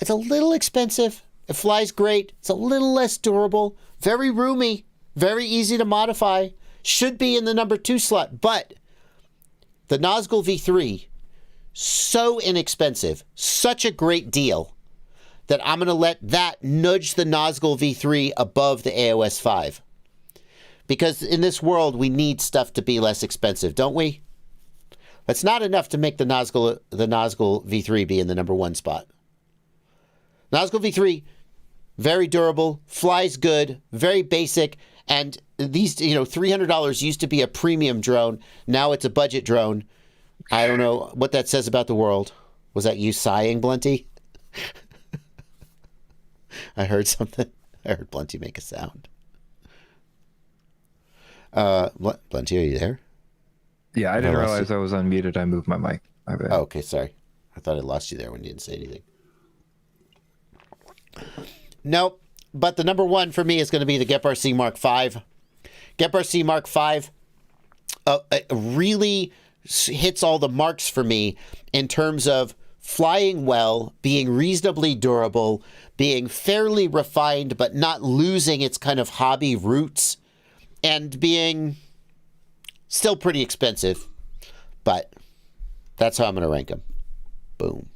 It's a little expensive. It flies great. It's a little less durable. Very roomy. Very easy to modify. Should be in the number 2 slot. But the Nazgul V3, so inexpensive. Such a great deal that I'm going to let that nudge the Nazgul V3 above the AOS 5. Because in this world, we need stuff to be less expensive, don't we? That's not enough to make the Nazgul V3 be in the number 1 spot. Nazgul V3, very durable, flies good, very basic, and these, $300 used to be a premium drone. Now it's a budget drone. I don't know what that says about the world. Was that you sighing, Blunty? I heard something. I heard Blunty make a sound. Blunty, are you there? Yeah, I didn't realize I was unmuted. I moved my mic. My bad. Oh, okay, sorry. I thought I lost you there when you didn't say anything. Nope. But the number 1 for me is going to be the GEP-RC Mark V. GEP-RC Mark V really hits all the marks for me in terms of flying well, being reasonably durable, being fairly refined, but not losing its kind of hobby roots, and being still pretty expensive. But that's how I'm going to rank them. Boom.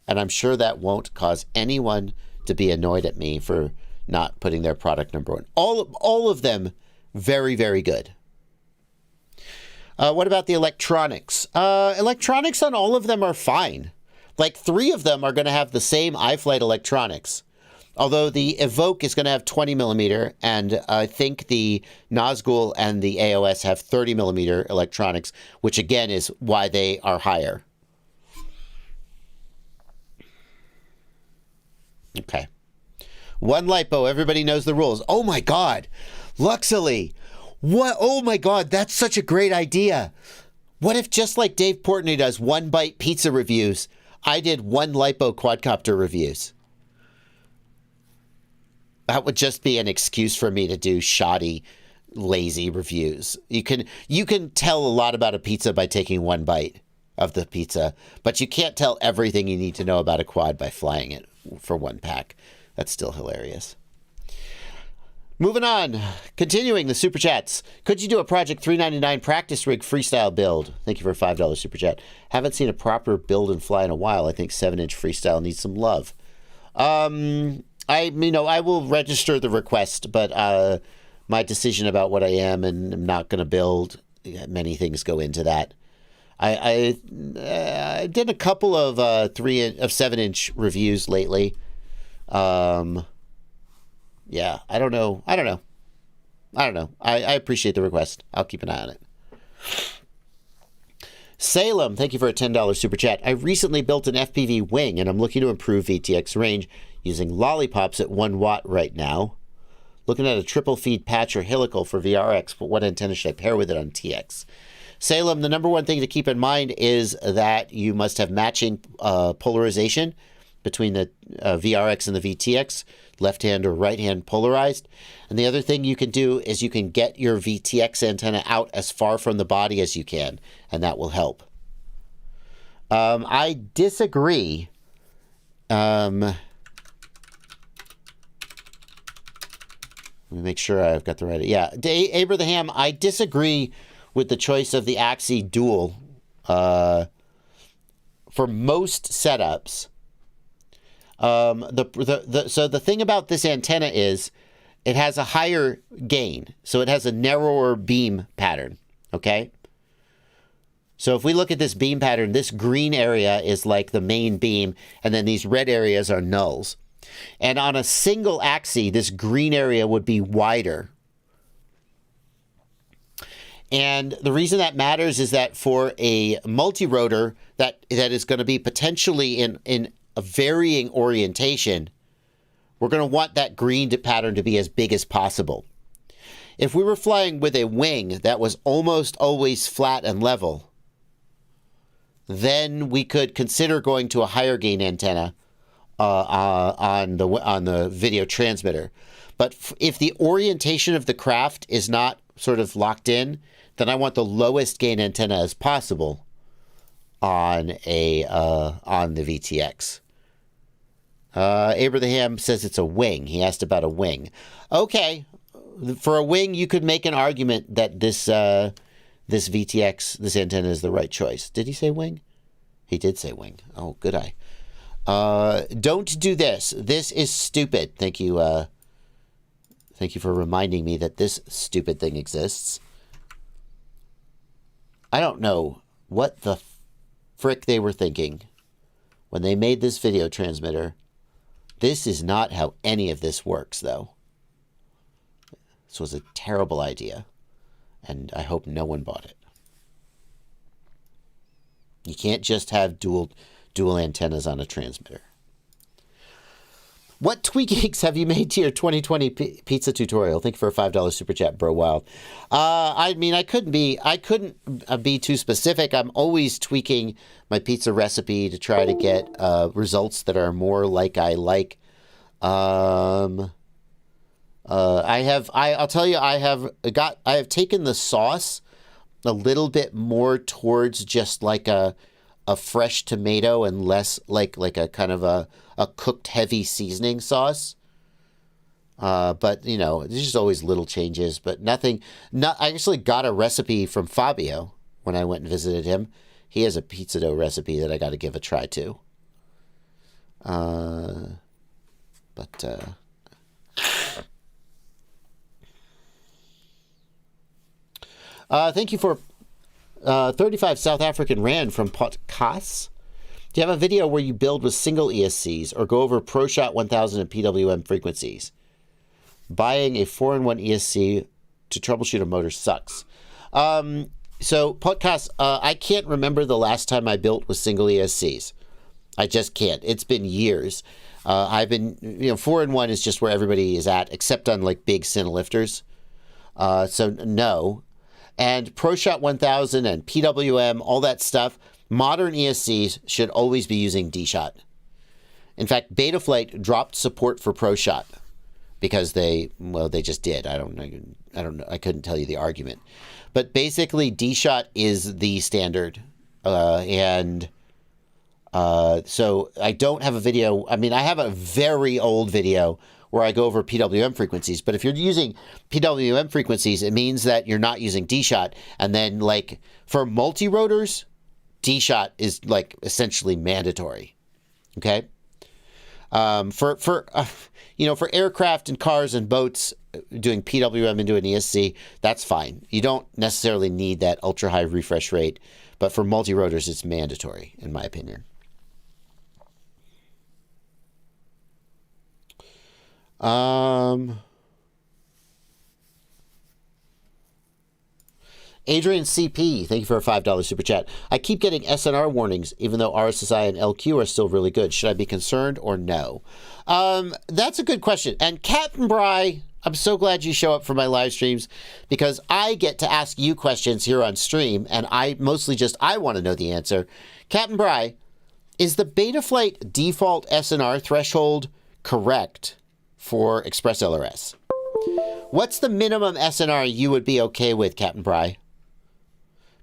And I'm sure that won't cause anyone to be annoyed at me for not putting their product number 1. All of them very, very good. What about the electronics? Electronics on all of them are fine. Like 3 of them are going to have the same iFlight electronics. Although the Evoke is going to have 20 millimeter, and I think the Nazgul and the AOS have 30 millimeter electronics, which again is why they are higher. Okay. 1 lipo. Everybody knows the rules. Oh my God. Luxily. What? Oh my God. That's such a great idea. What if just like Dave Portnoy does 1 bite pizza reviews, I did 1 lipo quadcopter reviews? That would just be an excuse for me to do shoddy, lazy reviews. You can tell a lot about a pizza by taking 1 bite of the pizza, but you can't tell everything you need to know about a quad by flying it for 1 pack. That's still hilarious. Moving on. Continuing the super chats. Could you do a Project 399 practice rig freestyle build? Thank you for a $5 super chat. Haven't seen a proper build and fly in a while. I think 7-inch freestyle needs some love. I will register the request, but my decision about what I am and am not going to build, many things go into that. I did a couple of 7-inch reviews lately. Yeah, I don't know. I appreciate the request. I'll keep an eye on it. Salem, thank you for a $10 super chat. I recently built an FPV wing, and I'm looking to improve VTX range using lollipops at 1 watt right now. Looking at a triple feed patch or helical for VRX, but what antenna should I pair with it on TX? Salem, the number 1 thing to keep in mind is that you must have matching polarization between the VRX and the VTX, left hand or right hand polarized. And the other thing you can do is you can get your VTX antenna out as far from the body as you can, and that will help. I disagree. Let me make sure I've got the right. Yeah, Abraham, I disagree with the choice of the Axie Dual. For most setups, so the thing about this antenna is it has a higher gain, so it has a narrower beam pattern. Okay. So if we look at this beam pattern, this green area is like the main beam, and then these red areas are nulls. And on a single axis, this green area would be wider. And the reason that matters is that for a multi-rotor that is going to be potentially in a varying orientation, we're going to want that green pattern to be as big as possible. If we were flying with a wing that was almost always flat and level, then we could consider going to a higher gain antenna on the video transmitter. But if the orientation of the craft is not sort of locked in, then I want the lowest gain antenna as possible on the VTX. Abraham says it's a wing. He asked about a wing. Okay, for a wing, you could make an argument that this VTX, this antenna is the right choice. Did he say wing? He did say wing. Oh, good eye. Don't do this. This is stupid. Thank you. Thank you for reminding me that this stupid thing exists. I don't know what the frick they were thinking when they made this video transmitter. This is not how any of this works, though. This was a terrible idea, and I hope no one bought it. You can't just have dual antennas on a transmitter. What tweakings have you made to your 2020 pizza tutorial? Thank you for a $5 super chat, bro. Wild. I mean, I couldn't be too specific. I'm always tweaking my pizza recipe to try to get results that are more like I like. I'll tell you, I have taken the sauce a little bit more towards just like a fresh tomato and less like a kind of a cooked heavy seasoning sauce. But you know, there's just always little changes, but nothing. I actually got a recipe from Fabio when I went and visited him. He has a pizza dough recipe that I got to give a try to. Thank you for 35 South African Rand from Potkas. Do you have a video where you build with single ESCs or go over ProShot 1000 and PWM frequencies? Buying a 4-in-1 ESC to troubleshoot a motor sucks. So Potkas, I can't remember the last time I built with single ESCs. I just can't. It's been years. I've been, 4-in-1 is just where everybody is at, except on like big cine lifters. So no. And ProShot 1000 and PWM, all that stuff, modern ESCs should always be using D-Shot. In fact, Betaflight dropped support for ProShot because they just did. I don't know. I couldn't tell you the argument. But basically, D-Shot is the standard. So I don't have a video. I mean, I have a very old video where I go over PWM frequencies. But if you're using PWM frequencies, it means that you're not using D-Shot. And then, like, for multi-rotors, D-Shot is, like, essentially mandatory. Okay? For aircraft and cars and boats, doing PWM into an ESC, that's fine. You don't necessarily need that ultra-high refresh rate. But for multi-rotors, it's mandatory, in my opinion. Adrian CP, thank you for a $5 super chat. I keep getting SNR warnings, even though RSSI and LQ are still really good. Should I be concerned or no? That's a good question. And Captain Bry, I'm so glad you show up for my live streams because I get to ask you questions here on stream, and I want to know the answer. Captain Bry, is the Betaflight default SNR threshold correct for ExpressLRS? What's the minimum SNR you would be okay with, Captain Bry?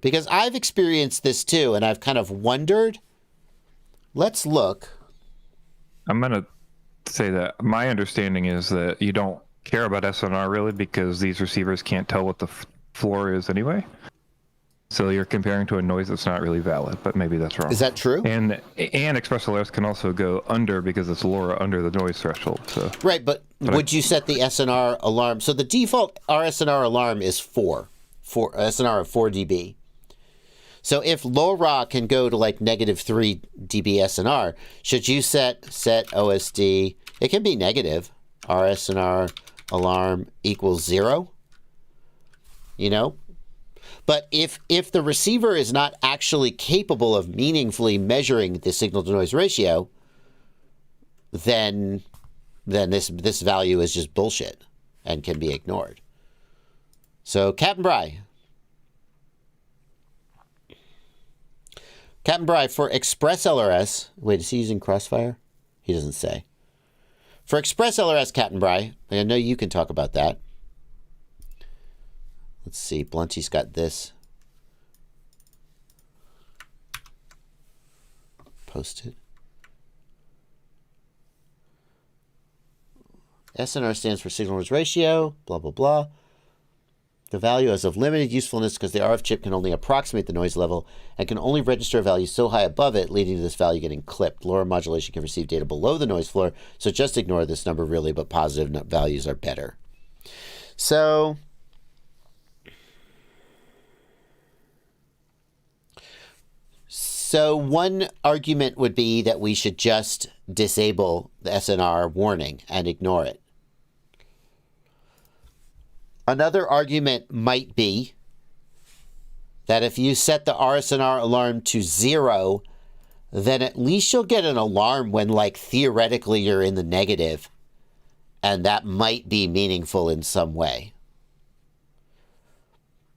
Because I've experienced this too, and I've kind of wondered. Let's look. I'm going to say that my understanding is that you don't care about SNR really because these receivers can't tell what the floor is anyway. So you're comparing to a noise that's not really valid, but maybe that's wrong. Is that true? And ExpressLRS can also go under because it's LoRa under the noise threshold. So right, but would you set the SNR alarm? So the default RSNR alarm is 4 SNR of 4 dB. So if LoRa can go to like -3 dB SNR, should you set OSD? It can be negative. RSNR alarm equals 0. But if the receiver is not actually capable of meaningfully measuring the signal-to-noise ratio, then this value is just bullshit and can be ignored. So, Captain Bry, for ExpressLRS, wait, is he using Crossfire? He doesn't say. For ExpressLRS, Captain Bry, I know you can talk about that. Let's see, Blunty's got this. post it. SNR stands for signal noise ratio, blah, blah, blah. The value is of limited usefulness because the RF chip can only approximate the noise level and can only register a value so high above it, leading to this value getting clipped. Lower modulation can receive data below the noise floor, so just ignore this number really, but positive values are better. So one argument would be that we should just disable the SNR warning and ignore it. Another argument might be that if you set the RSNR alarm to 0, then at least you'll get an alarm when, like, theoretically you're in the negative, and that might be meaningful in some way.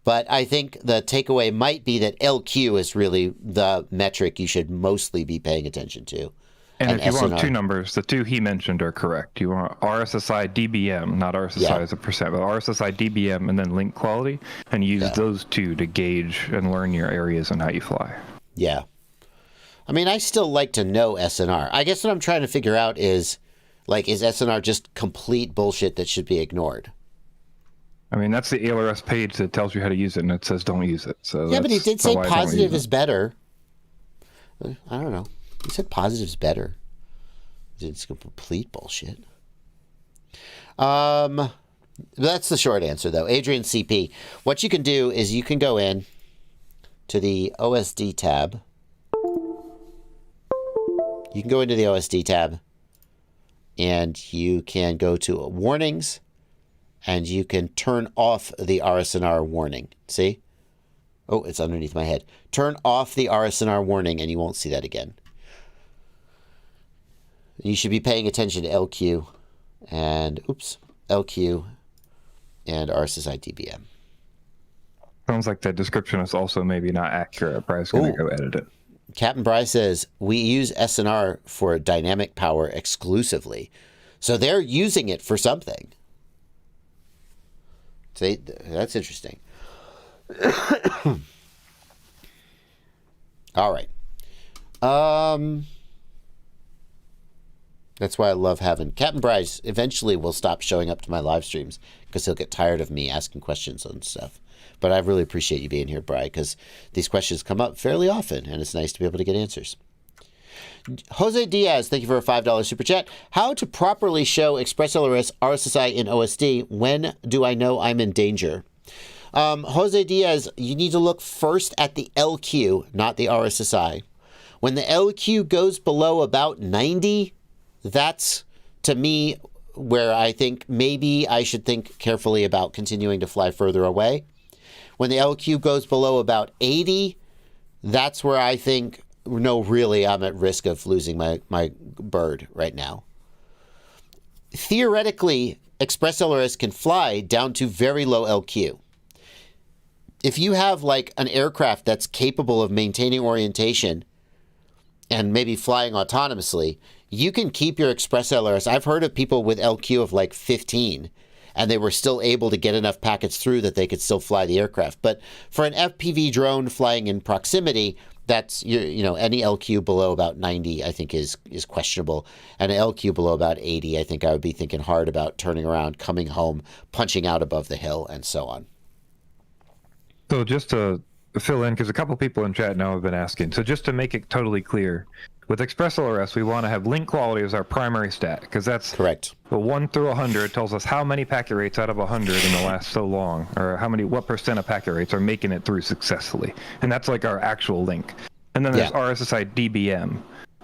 But I think the takeaway might be that LQ is really the metric you should mostly be paying attention to. And if you want two numbers, the two he mentioned are correct. You want RSSI DBM, not RSSI as a percent, but RSSI DBM and then link quality, and use those two to gauge and learn your areas and how you fly. Yeah. I mean, I still like to know SNR. I guess what I'm trying to figure out is, like, is SNR just complete bullshit that should be ignored? I mean, that's the ALRS page that tells you how to use it, and it says don't use it. So yeah, but he did say positive is better. I don't know. He said positive's better. It's complete bullshit. That's the short answer, though. Adrian CP. What you can do is you can go in to the OSD tab. You can go into the OSD tab, and you can go to warnings, and you can turn off the RSNR warning. See? Oh, it's underneath my head. Turn off the RSNR warning, and you won't see that again. You should be paying attention to LQ and, LQ and RSSI DBM. Sounds like that description is also maybe not accurate. Bry's going to go edit it. Captain Bry says, we use SNR for dynamic power exclusively. So they're using it for something. See, that's interesting. All right. That's why I love having Captain Bryce. Eventually will stop showing up to my live streams because he'll get tired of me asking questions on stuff. But I really appreciate you being here, Bry, because these questions come up fairly often, and it's nice to be able to get answers. Jose Diaz, thank you for a $5 super chat. How to properly show ExpressLRS RSSI in OSD? When do I know I'm in danger? Jose Diaz, you need to look first at the LQ, not the RSSI. When the LQ goes below about 90, that's, to me, where I think maybe I should think carefully about continuing to fly further away. When the LQ goes below about 80, that's where I think, no, really, I'm at risk of losing my bird right now. Theoretically, ExpressLRS can fly down to very low LQ. If you have, like, an aircraft that's capable of maintaining orientation and maybe flying autonomously, you can keep your ExpressLRS. I've heard of people with LQ of like 15, and they were still able to get enough packets through that they could still fly the aircraft. But for an FPV drone flying in proximity, that's, you know, any LQ below about 90, I think is questionable. And an LQ below about 80, I think I would be thinking hard about turning around, coming home, punching out above the hill, and so on. So just to fill in, because a couple people in chat now have been asking. So just to make it totally clear, with ExpressLRS, we want to have link quality as our primary stat, because that's correct. The 1 through 100 tells us how many packet rates out of 100 in the last so long, or what percent of packet rates are making it through successfully, and that's like our actual link. And then there's RSSI DBM,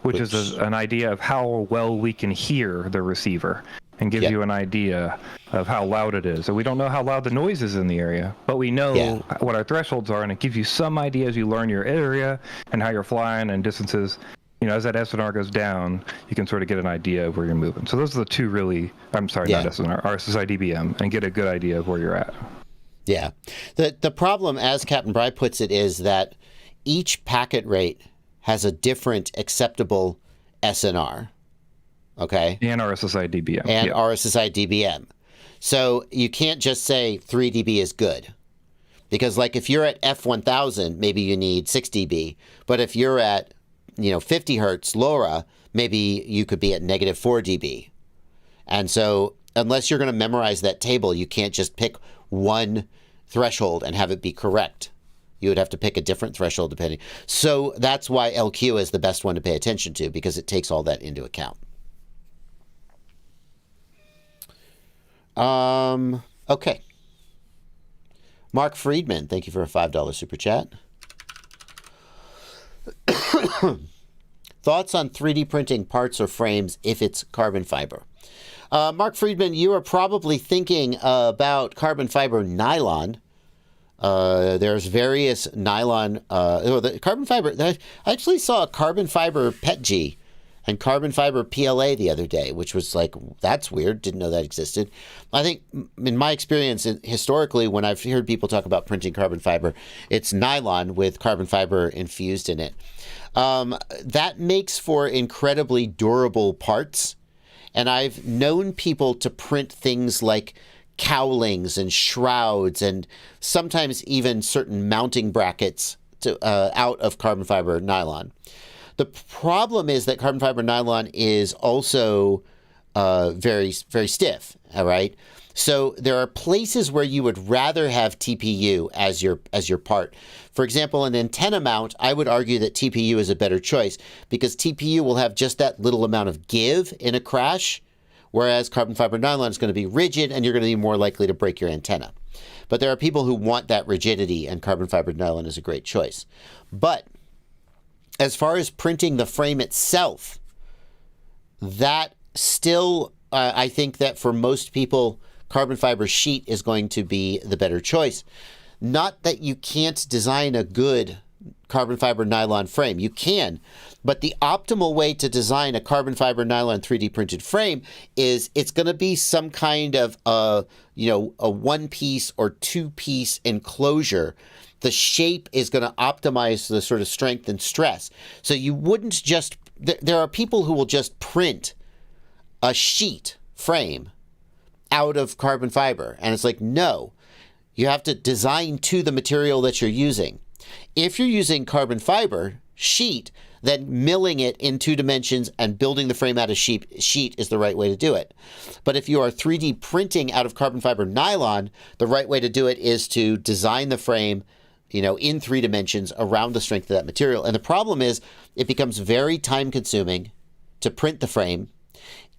which is an idea of how well we can hear the receiver, and gives you an idea of how loud it is. So we don't know how loud the noise is in the area, but we know what our thresholds are, and it gives you some idea as you learn your area and how you're flying and distances. You know, as that SNR goes down, you can sort of get an idea of where you're moving. So those are the two really, not SNR, RSSI DBM, and get a good idea of where you're at. Yeah. The problem, as Captain Bry puts it, is that each packet rate has a different acceptable SNR. Okay? And RSSI DBM. And RSSI DBM. So you can't just say 3 dB is good. Because, like, if you're at F1000, maybe you need 6 dB. But if you're at 50 hertz LoRa, maybe you could be at negative 4 dB. And so unless you're going to memorize that table, you can't just pick one threshold and have it be correct. You would have to pick a different threshold depending. So that's why LQ is the best one to pay attention to, because it takes all that into account. Okay. Mark Friedman, thank you for a $5 super chat. Thoughts on 3D printing parts or frames if it's carbon fiber? Mark Friedman, you are probably thinking about carbon fiber nylon. There's various nylon. The carbon fiber. I actually saw a carbon fiber PETG and carbon fiber PLA the other day, which was like, that's weird. Didn't know that existed. I think, in my experience, historically, when I've heard people talk about printing carbon fiber, it's nylon with carbon fiber infused in it. That makes for incredibly durable parts. And I've known people to print things like cowlings and shrouds and sometimes even certain mounting brackets out of carbon fiber nylon. The problem is that carbon fiber nylon is also very, very stiff, all right? So there are places where you would rather have TPU as your part. For example, an antenna mount, I would argue that TPU is a better choice because TPU will have just that little amount of give in a crash, whereas carbon fiber nylon is going to be rigid and you're going to be more likely to break your antenna. But there are people who want that rigidity, and carbon fiber nylon is a great choice. But as far as printing the frame itself, that still, I think that for most people, carbon fiber sheet is going to be the better choice. Not that you can't design a good carbon fiber nylon frame. You can, but the optimal way to design a carbon fiber nylon 3D printed frame is it's going to be some kind of a one-piece or two-piece enclosure. The shape is going to optimize the sort of strength and stress. So you wouldn't just, there are people who will just print a sheet frame out of carbon fiber. And it's like, no, you have to design to the material that you're using. If you're using carbon fiber sheet, then milling it in 2 dimensions and building the frame out of sheet is the right way to do it. But if you are 3D printing out of carbon fiber nylon, the right way to do it is to design the frame, in 3 dimensions around the strength of that material. And the problem is it becomes very time consuming to print the frame,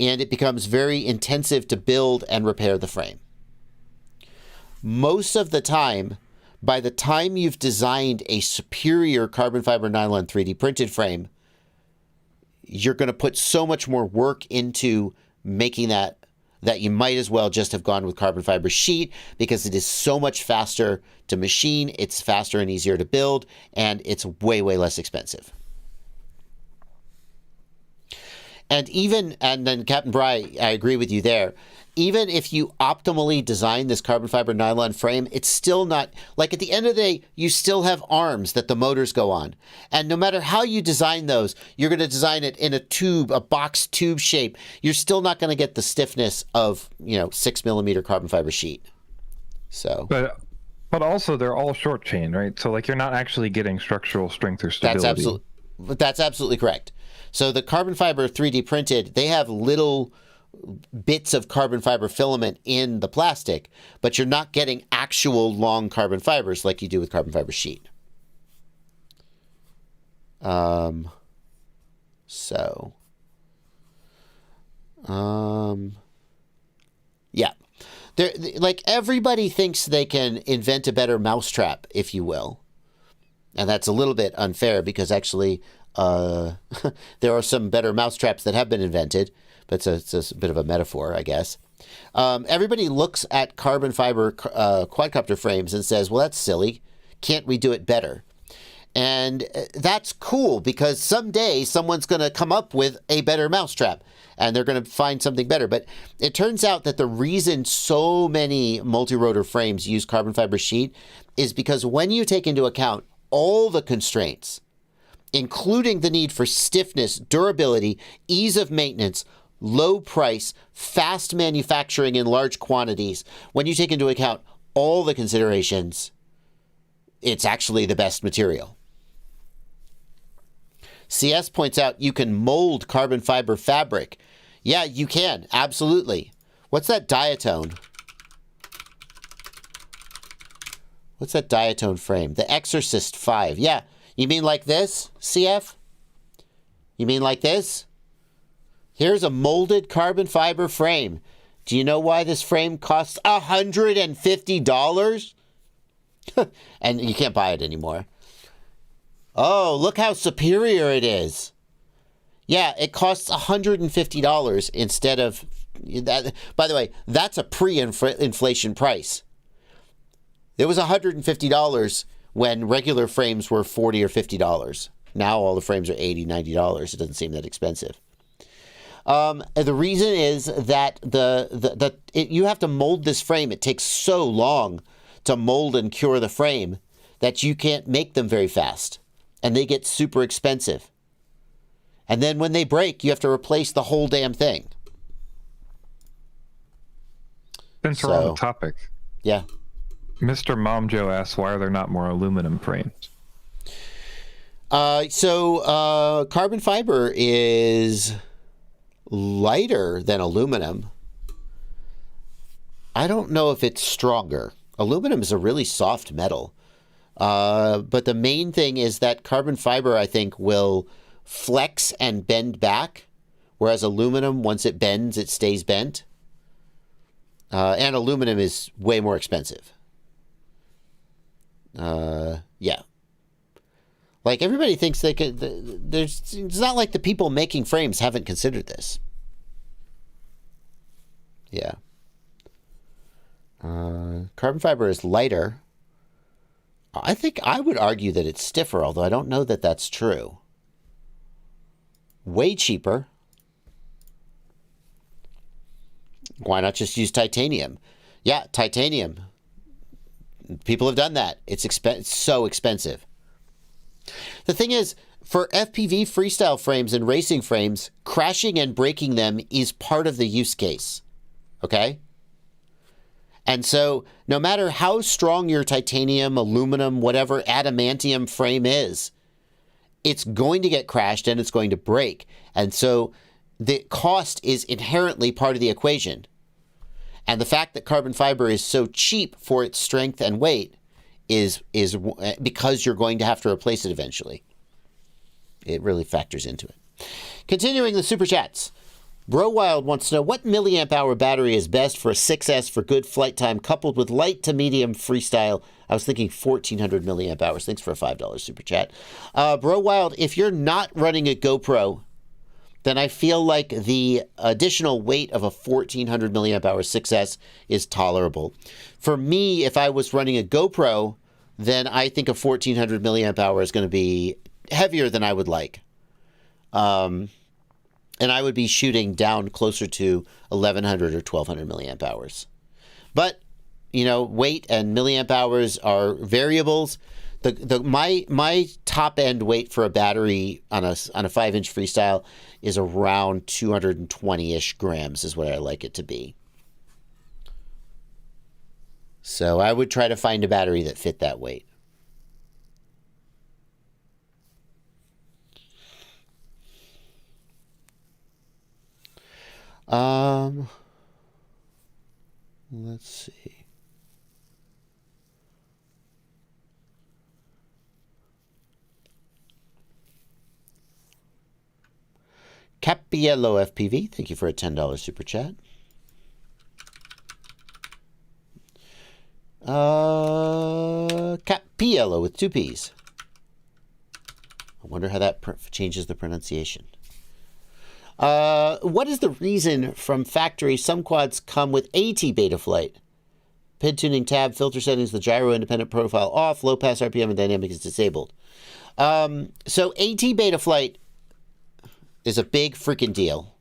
and it becomes very intensive to build and repair the frame. Most of the time, by the time you've designed a superior carbon fiber nylon 3D printed frame, you're going to put so much more work into making that you might as well just have gone with carbon fiber sheet, because it is so much faster to machine, it's faster and easier to build, and it's way, way less expensive. And then Captain Bry, I agree with you there. Even if you optimally design this carbon fiber nylon frame, it's still not, like at the end of the day, you still have arms that the motors go on. And no matter how you design those, you're going to design it in a box tube shape. You're still not going to get the stiffness of, 6 millimeter carbon fiber sheet. So. But also they're all short chain, right? So like you're not actually getting structural strength or stability. That's absolutely correct. So the carbon fiber 3D printed, they have little bits of carbon fiber filament in the plastic, but you're not getting actual long carbon fibers like you do with carbon fiber sheet. Yeah. Like everybody thinks they can invent a better mousetrap, if you will. And that's a little bit unfair because actually there are some better mousetraps that have been invented, but it's a bit of a metaphor, I guess. Everybody looks at carbon fiber quadcopter frames and says, well, that's silly. Can't we do it better? And that's cool because someday someone's going to come up with a better mousetrap and they're going to find something better. But it turns out that the reason so many multi-rotor frames use carbon fiber sheet is because when you take into account all the constraints, including the need for stiffness, durability, ease of maintenance, low price, fast manufacturing in large quantities, when you take into account all the considerations, it's actually the best material. CS points out you can mold carbon fiber fabric. Yeah, you can. Absolutely. What's that diatone? What's that diatone frame? The Exorcist 5. Yeah. You mean like this, CF? You mean like this? Here's a molded carbon fiber frame. Do you know why this frame costs $150? And you can't buy it anymore. Oh, look how superior it is. Yeah, it costs $150 instead of that. By the way, that's a pre-inflation price. It was $150 when regular frames were $40 or $50. Now all the frames are $80, $90. It doesn't seem that expensive. The reason is that you have to mold this frame. It takes so long to mold and cure the frame that you can't make them very fast. And they get super expensive. And then when they break, you have to replace the whole damn thing. Since we're on the topic. Yeah. Mr. Mom Joe asks, why are there not more aluminum frames? Carbon fiber is lighter than aluminum. I don't know if it's stronger. Aluminum is a really soft metal. But the main thing is that carbon fiber, I think, will flex and bend back, whereas aluminum, once it bends, it stays bent. And aluminum is way more expensive. Yeah. Like, everybody thinks they could... It's not like the people making frames haven't considered this. Yeah. Carbon fiber is lighter. I think I would argue that it's stiffer, although I don't know that that's true. Way cheaper. Why not just use titanium? Yeah, titanium. People have done that. It's so expensive. The thing is, for FPV freestyle frames and racing frames, crashing and breaking them is part of the use case. Okay? And so, no matter how strong your titanium, aluminum, whatever adamantium frame is, it's going to get crashed and it's going to break. And so, the cost is inherently part of the equation. And the fact that carbon fiber is so cheap for its strength and weight is because you're going to have to replace it eventually. It really factors into it. Continuing the super chats. Bro Wild wants to know, what milliamp hour battery is best for a 6S for good flight time coupled with light to medium freestyle? I was thinking 1400 milliamp hours. Thanks for a $5 super chat. Bro Wild, if you're not running a GoPro, then I feel like the additional weight of a 1400 milliamp hour 6S is tolerable. For me, if I was running a GoPro, then I think a 1400 milliamp hour is going to be heavier than I would like. And I would be shooting down closer to 1100 or 1200 milliamp hours. But, you know, weight and milliamp hours are variables. My top end weight for a battery on a 5-inch freestyle is around 220-ish grams is what I like it to be. So I would try to find a battery that fit that weight. Let's see. Capiello FPV, thank you for a $10 super chat. Capiello with 2 P's. I wonder how that changes the pronunciation. What is the reason from factory some quads come with AT Betaflight? PID tuning tab, filter settings, the gyro independent profile off, low pass RPM and dynamic is disabled. So AT Betaflight is a big freaking deal.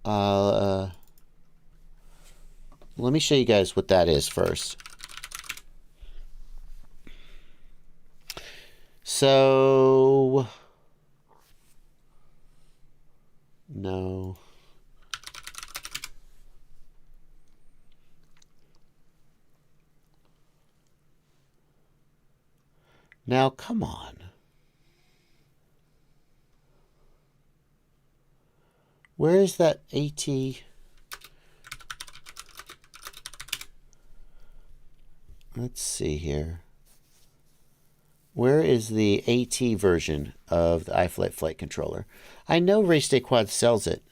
Let me show you guys what that is first. So, no. Now, come on. Where is that AT? Let's see here. Where is the AT version of the iFlight flight controller? I know Race Day Quad sells it.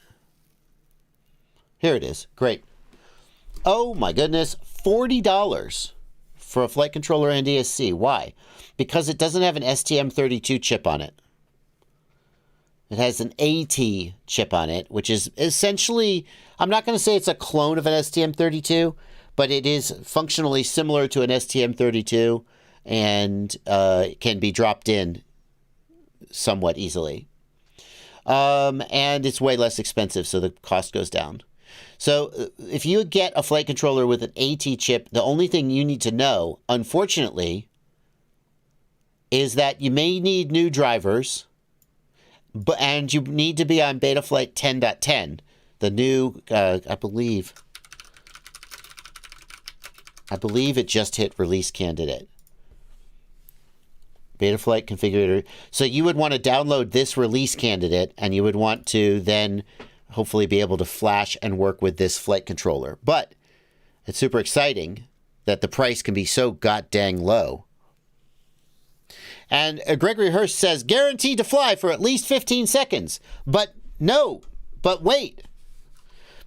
Here it is. Great. Oh my goodness. $40 for a flight controller and ESC. Why? Because it doesn't have an STM32 chip on it. It has an AT chip on it, which is essentially, I'm not going to say it's a clone of an STM32, but it is functionally similar to an STM32 and can be dropped in somewhat easily. And it's way less expensive, so the cost goes down. So if you get a flight controller with an AT chip, the only thing you need to know, unfortunately, is that you may need new drivers, and you need to be on Betaflight 10.10, the new, I believe it just hit release candidate. Betaflight configurator. So you would want to download this release candidate, and you would want to then hopefully be able to flash and work with this flight controller. But it's super exciting that the price can be so goddamn low. And Gregory Hurst says, guaranteed to fly for at least 15 seconds. But no, but wait.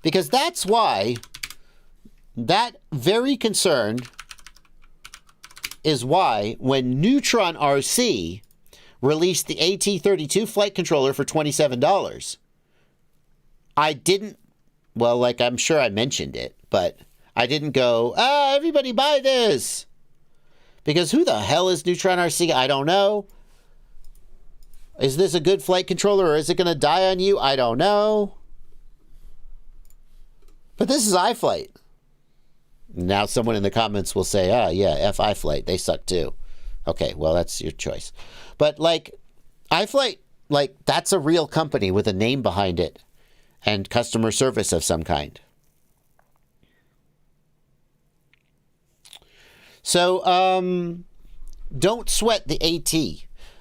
Because that's why that very concern is why when Neutron RC released the AT32 flight controller for $27, I didn't, well, like I'm sure I mentioned it, but I didn't go, everybody buy this. Because who the hell is Neutron RC? I don't know. Is this a good flight controller or is it going to die on you? I don't know. But this is iFlight. Now someone in the comments will say, yeah, F iFlight. They suck too. Okay, well, that's your choice. But like, iFlight, like, that's a real company with a name behind it and customer service of some kind. So, don't sweat the AT.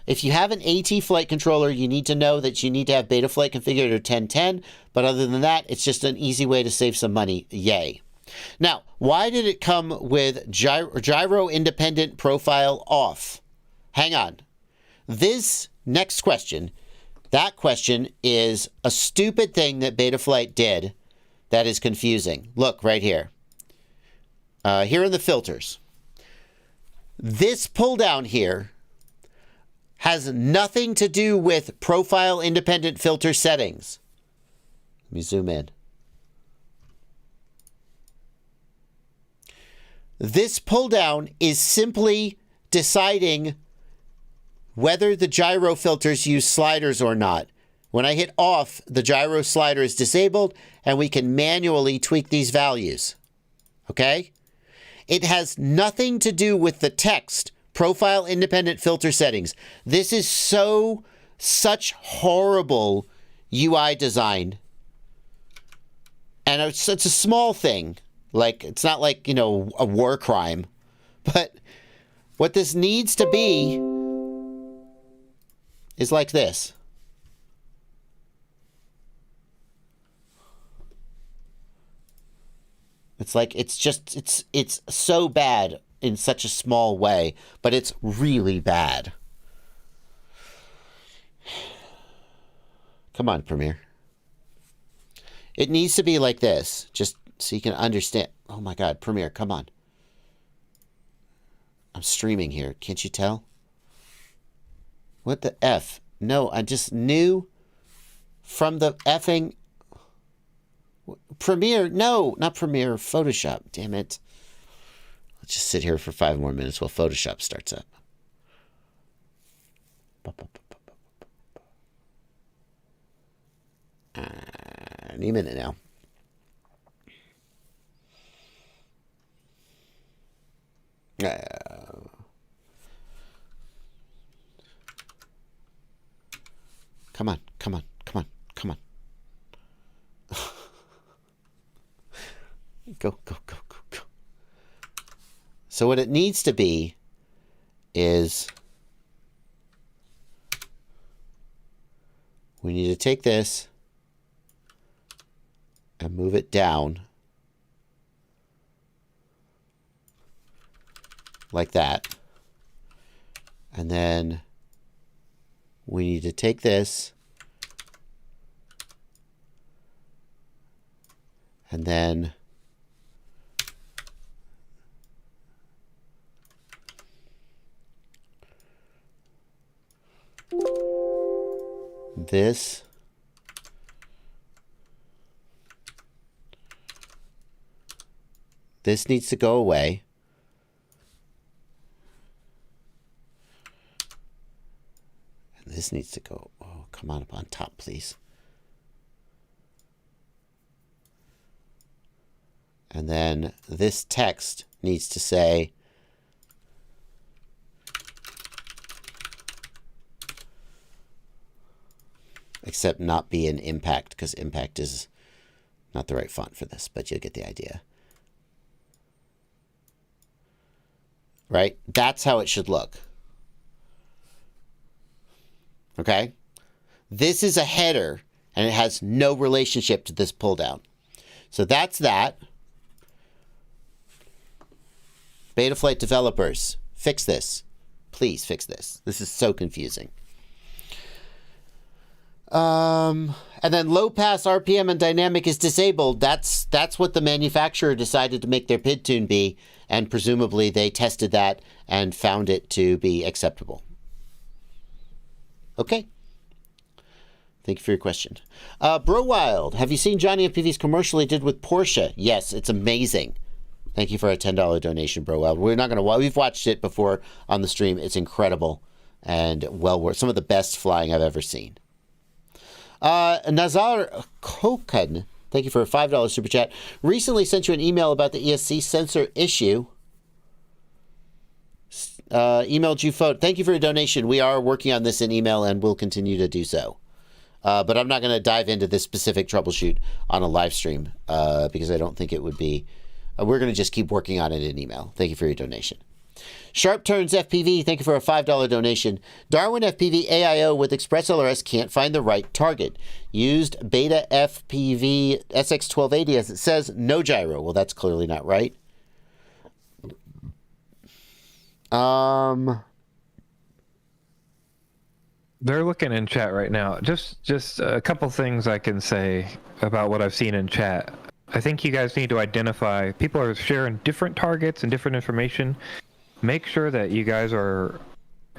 If you have an AT flight controller, you need to know that you need to have Betaflight configured or 1010. But other than that, it's just an easy way to save some money. Yay. Now, why did it come with gyro independent profile off? Hang on. This next question, that question is a stupid thing that Betaflight did that is confusing. Look right here. Here are the filters. This pull down here has nothing to do with profile independent filter settings. Let me zoom in. This pull down is simply deciding whether the gyro filters use sliders or not. When I hit off, the gyro slider is disabled and we can manually tweak these values. Okay? It has nothing to do with the text profile independent filter settings. This is such horrible UI design. And it's a small thing. Like, it's not like, you know, a war crime. But what this needs to be is like this. It's like, it's so bad in such a small way, but it's really bad. Come on, Premiere. It needs to be like this, just so you can understand. Oh my God, Premiere, come on. I'm streaming here, can't you tell? What the F? No, I just knew from the effing Premiere. No, not Premiere, Photoshop. Damn it. Let's just sit here for 5 more minutes while Photoshop starts up. Any minute now. Come on, come on, come on, come on. Go, go, go, go, go. So what it needs to be is we need to take this and move it down like that. And then we need to take this and then this needs to go away. And this needs to go, oh, come on up on top, please. And then this text needs to say except not be an impact, because impact is not the right font for this, but you'll get the idea. Right? That's how it should look. Okay? This is a header, and it has no relationship to this pull down. So that's that. Betaflight developers, fix this. Please fix this. This is so confusing. And then low pass RPM and dynamic is disabled. That's what the manufacturer decided to make their PID tune be, and presumably they tested that and found it to be acceptable. Okay. Thank you for your question. Bro Wild, have you seen Johnny FPV's commercial he did with Porsche? Yes, it's amazing. Thank you for a $10 donation, Bro Wild. We've watched it before on the stream. It's incredible and well worth, some of the best flying I've ever seen. Nazar Kokan, thank you for a $5 super chat. Recently sent you an email about the ESC sensor issue. Emailed you photo. Thank you for your donation. We are working on this in email and will continue to do so. But I'm not going to dive into this specific troubleshoot on a live stream because I don't think it would be. We're going to just keep working on it in email. Thank you for your donation. Sharp Turns FPV, thank you for a $5 donation. Darwin FPV AIO with ExpressLRS can't find the right target. Used Beta FPV SX1280 as it says, no gyro. Well, that's clearly not right. They're looking in chat right now. Just a couple things I can say about what I've seen in chat. I think you guys need to identify, people are sharing different targets and different information. Make sure that you guys are,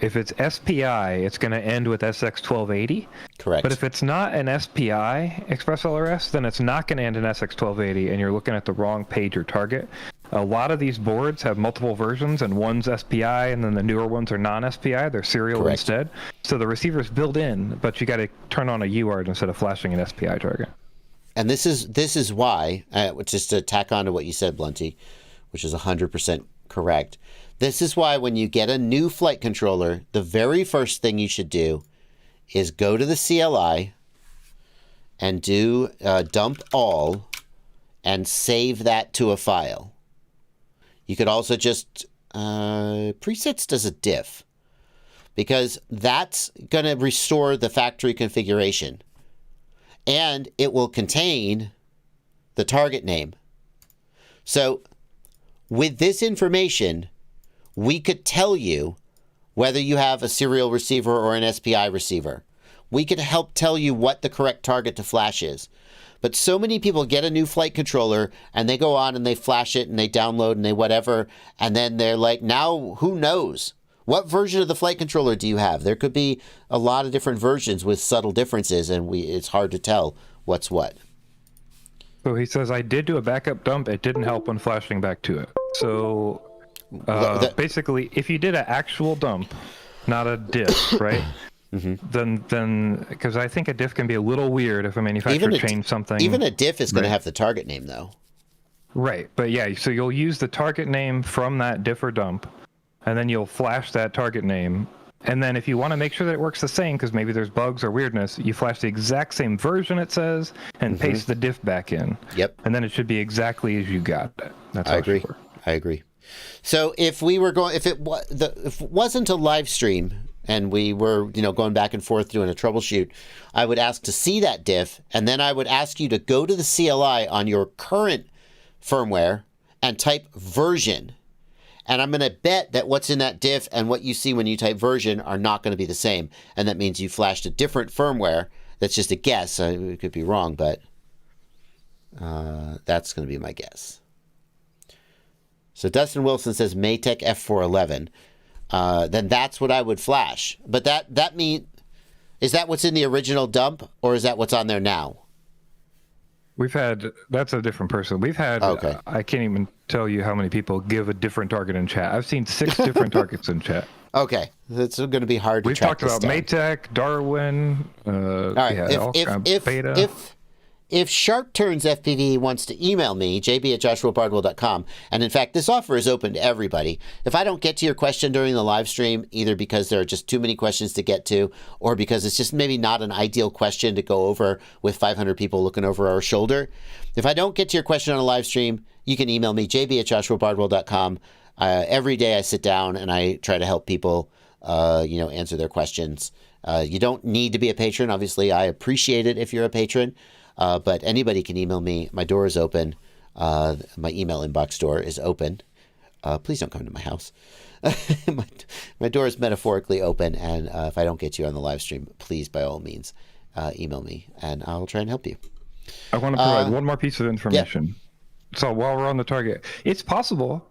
if it's SPI, it's going to end with SX1280. Correct. But if it's not an SPI ExpressLRS, then it's not going to end in SX1280, and you're looking at the wrong page or target. A lot of these boards have multiple versions, and one's SPI, and then the newer ones are non-SPI. They're serial Correct. instead. So the receiver's built in, but you got to turn on a UART instead of flashing an SPI target. And this is why, just to tack on to what you said, Blunty, which is 100% correct. This is why when you get a new flight controller, the very first thing you should do is go to the CLI and do dump all and save that to a file. You could also just, presets does a diff, because that's going to restore the factory configuration. And it will contain the target name. So with this information, we could tell you whether you have a serial receiver or an SPI receiver. We could help tell you what the correct target to flash is. But so many people get a new flight controller and they go on and they flash it and they download and they whatever. And then they're like, now who knows? What version of the flight controller do you have? There could be a lot of different versions with subtle differences, and it's hard to tell what's what. So he says, I did do a backup dump. It didn't help when flashing back to it. So basically, if you did an actual dump, not a diff, right? Mm-hmm. Then because I think a diff can be a little weird if a manufacturer changed something. Even a diff is going to have the target name, though. Right, but yeah, so you'll use the target name from that diff or dump, and then you'll flash that target name. And then if you want to make sure that it works the same, because maybe there's bugs or weirdness, you flash the exact same version it says and paste the diff back in. Yep. And then it should be exactly as you got it. That's I agree. I agree. So if we were going, if it wasn't a live stream, and we were, going back and forth doing a troubleshoot, I would ask to see that diff, and then I would ask you to go to the CLI on your current firmware and type version. And I'm going to bet that what's in that diff and what you see when you type version are not going to be the same. And that means you flashed a different firmware. That's just a guess. I could be wrong, but that's going to be my guess. So Dustin Wilson says Maytech F411. Then that's what I would flash. But that mean, is that what's in the original dump, or is that what's on there now? That's a different person. We've had, okay. I can't even tell you how many people give a different target in chat. I've seen 6 different targets in chat. Okay. It's going to be hard to We've track talked about down. Maytech, Darwin, all right. Beta. If Sharp Turns FPV wants to email me, jb@joshuabardwell.com, and in fact, this offer is open to everybody. If I don't get to your question during the live stream, either because there are just too many questions to get to, or because it's just maybe not an ideal question to go over with 500 people looking over our shoulder, if I don't get to your question on a live stream, you can email me, jb@joshuabardwell.com. Every day I sit down and I try to help people, answer their questions. You don't need to be a patron. Obviously, I appreciate it if you're a patron. But anybody can email me. My door is open. My email inbox door is open. Please don't come to my house. my door is metaphorically open, and if I don't get you on the live stream, please, by all means, email me, and I'll try and help you. I want to provide one more piece of information. Yeah. So while we're on the target, it's possible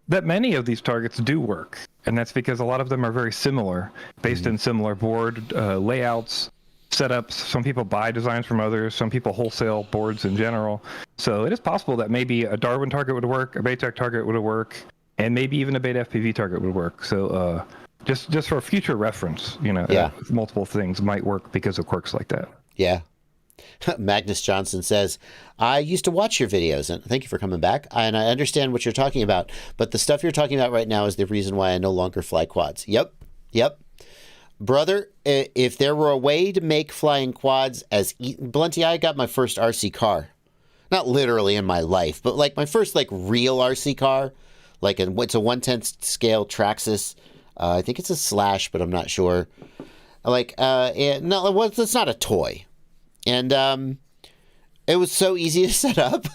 that many of these targets do work, and that's because a lot of them are very similar, based in similar board layouts, setups. Some people buy designs from others. Some people wholesale boards in general. So it is possible that maybe a Darwin target would work, a Baytech target would work, and maybe even a Beta FPV target would work. So just for future reference, multiple things might work because of quirks like that. Yeah. Magnus Johnson says, I used to watch your videos, and thank you for coming back, and I understand what you're talking about, but the stuff you're talking about right now is the reason why I no longer fly quads. Yep. Brother, if there were a way to make flying quads as Blunty, I got my first RC car. Not literally in my life, but like my first real RC car. It's a 1/10 scale Traxxas. I think it's a Slash, but I'm not sure. It's not a toy. And it was so easy to set up.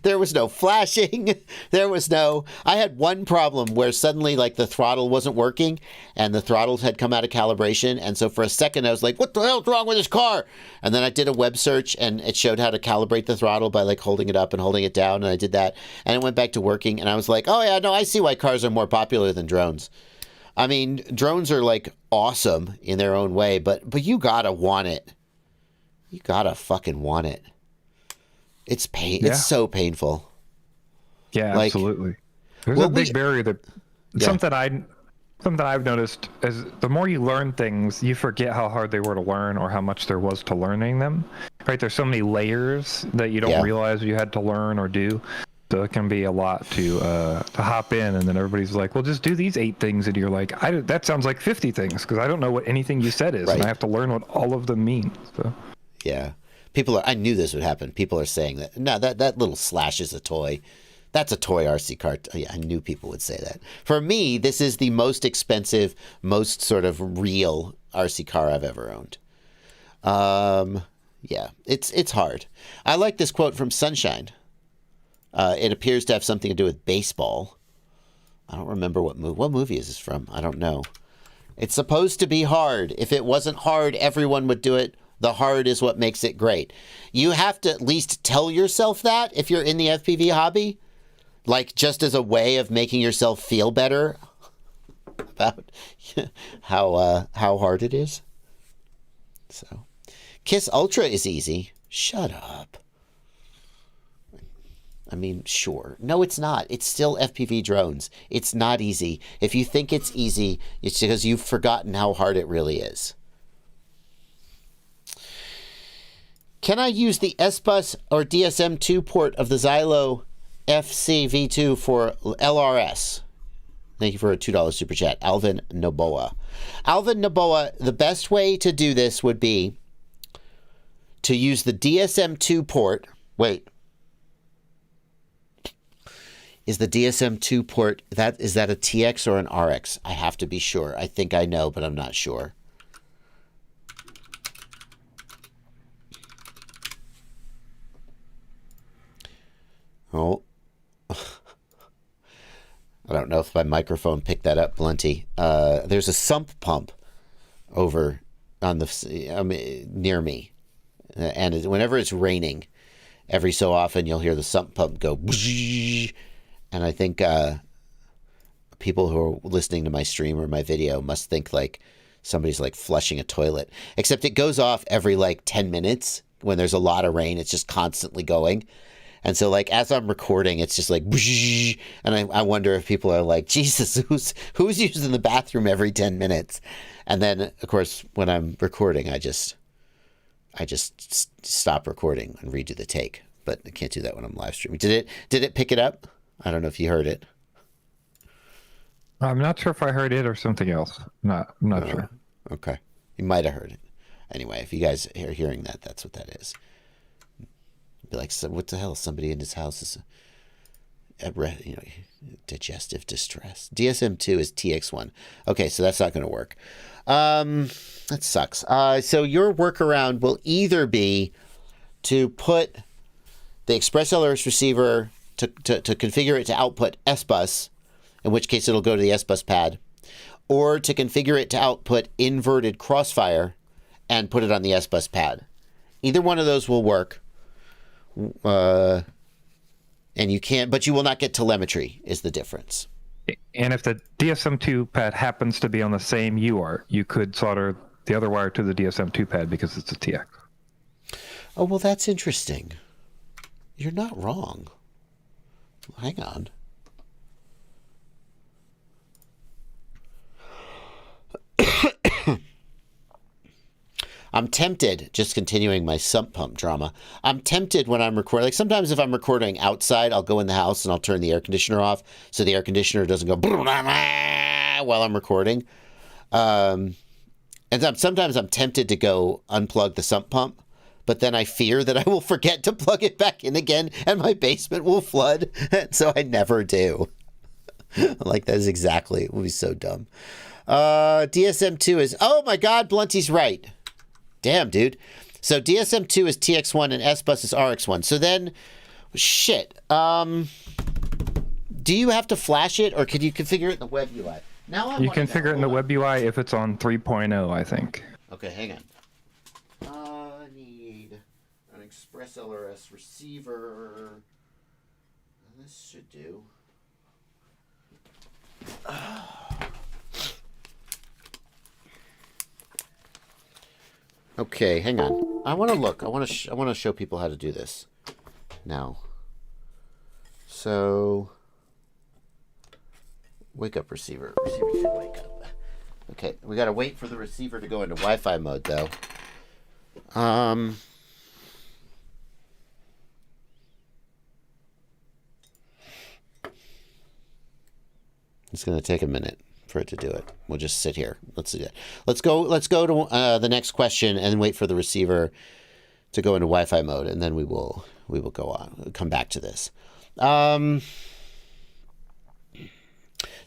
There was no flashing. I had one problem where suddenly the throttle wasn't working and the throttles had come out of calibration. And so for a second I was like, what the hell's wrong with this car? And then I did a web search and it showed how to calibrate the throttle by holding it up and holding it down. And I did that and it went back to working. And I was like, oh yeah, no, I see why cars are more popular than drones. I mean, drones are awesome in their own way, but you gotta want it. You gotta fucking want it. It's pain. Yeah. It's so painful. Yeah, absolutely. There's a big barrier that something I've noticed is the more you learn things, you forget how hard they were to learn or how much there was to learning them. Right? There's so many layers that you don't realize you had to learn or do. So it can be a lot to hop in, and then everybody's like, well, just do these 8 things, and you're like, that sounds like 50 things because I don't know what anything you said is, and I have to learn what all of them mean. So. Yeah. I knew this would happen. People are saying that, no, that little Slash is a toy. That's a toy RC car. Yeah, I knew people would say that. For me, this is the most expensive, most sort of real RC car I've ever owned. Yeah, it's hard. I like this quote from Sunshine. It appears to have something to do with baseball. I don't remember what movie is this from. I don't know. It's supposed to be hard. If it wasn't hard, everyone would do it. The hard is what makes it great. You have to at least tell yourself that if you're in the FPV hobby, just as a way of making yourself feel better about how hard it is. So, Kiss Ultra is easy. Shut up. I mean, sure. No, it's not. It's still FPV drones. It's not easy. If you think it's easy, it's because you've forgotten how hard it really is. Can I use the S-Bus or DSM-2 port of the Xylo FC-V2 for LRS? Thank you for a $2 super chat. Alvin Noboa. Alvin Noboa, the best way to do this would be to use the DSM-2 port. Wait. Is the DSM2 port, is that a TX or an RX? I have to be sure. I think I know, but I'm not sure. Oh. I don't know if my microphone picked that up, Blunty. There's a sump pump over on the near me. And whenever it's raining, every so often you'll hear the sump pump go. And I think people who are listening to my stream or my video must think like somebody's like flushing a toilet. Except it goes off every like 10 minutes when there's a lot of rain. It's just constantly going. And so like as I'm recording, it's just like, and I wonder if people are like, Jesus, who's using the bathroom every 10 minutes? And then, of course, when I'm recording, I just stop recording and redo the take. But I can't do that when I'm live streaming. Did it pick it up? I don't know if you heard it. I'm not sure if I heard it or something else. I'm not sure. Okay. You might have heard it. Anyway, if you guys are hearing that, that's what that is. Be like, so what the hell? Somebody in his house is, digestive distress. DSM2 is TX1. Okay, so that's not going to work. That sucks. So your workaround will either be to put the ExpressLRS receiver to configure it to output S-Bus, in which case it'll go to the S-Bus pad, or to configure it to output inverted crossfire and put it on the S-Bus pad. Either one of those will work. And you can't, but you will not get telemetry is the difference. And if the DSM2 pad happens to be on the same UART, you could solder the other wire to the DSM2 pad because it's a TX. Oh, well, that's interesting. You're not wrong. Hang on. I'm tempted, just continuing my sump pump drama, I'm tempted when I'm recording, like sometimes if I'm recording outside, I'll go in the house and I'll turn the air conditioner off so the air conditioner doesn't go while I'm recording. And sometimes I'm tempted to go unplug the sump pump, but then I fear that I will forget to plug it back in again and my basement will flood. So I never do. Like that is exactly, it would be so dumb. DSM2 is, oh my God, Blunty's right. Damn, dude. So DSM2 is TX1 and S-Bus is RX1. So then, shit. Do you have to flash it or could you configure it in the web UI? Now you configure it in the web UI if it's on 3.0, I think. Okay, hang on. I need an ExpressLRS receiver. This should do. Okay, hang on. I want to look. I want to show people how to do this now. So, wake up receiver. Receiver should wake up. Okay, we got to wait for the receiver to go into Wi-Fi mode, though. It's going to take a minute for it to do it. We'll just sit here. Let's do that. Let's go to the next question and wait for the receiver to go into Wi-Fi mode, and then we will go on. Come back to this. Thank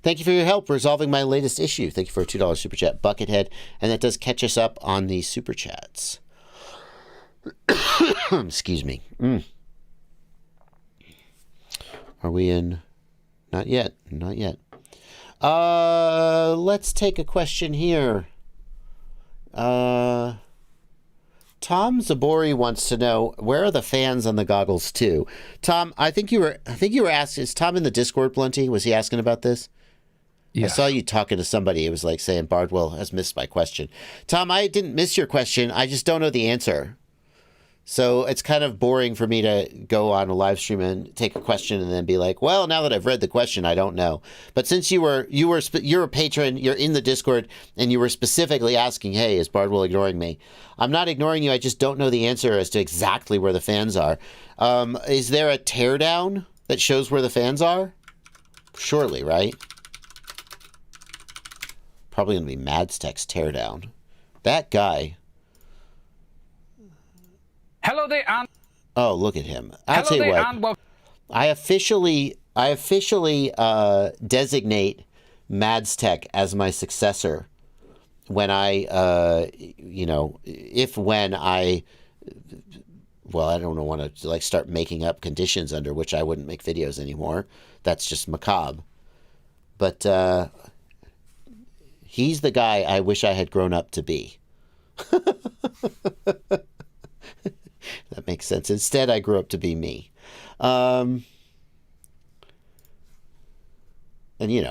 you for your help resolving my latest issue. Thank you for a $2 super chat, Buckethead, and that does catch us up on the super chats. Excuse me. Are we in? Not yet. Not yet. Let's take a question here. Tom Zabori wants to know, where are the fans on the goggles too? Tom, I think you were asking, is Tom in the Discord, Blunty? Was he asking about this? Yeah. I saw you talking to somebody. It was like saying Bardwell has missed my question. Tom, I didn't miss your question. I just don't know the answer. So it's kind of boring for me to go on a live stream and take a question and then be like, well, now that I've read the question, I don't know. But since you're a patron, you're in the Discord, and you were specifically asking, hey, is Bardwell ignoring me? I'm not ignoring you. I just don't know the answer as to exactly where the fans are. Is there a teardown that shows where the fans are? Surely, right? Probably going to be Madstech's teardown. That guy. Hello there, and oh, look at him. I'll tell you what. I officially I officially designate Madstech as my successor when I, well, I don't want to like start making up conditions under which I wouldn't make videos anymore. That's just macabre. But he's the guy I wish I had grown up to be. That makes sense. Instead, I grew up to be me. And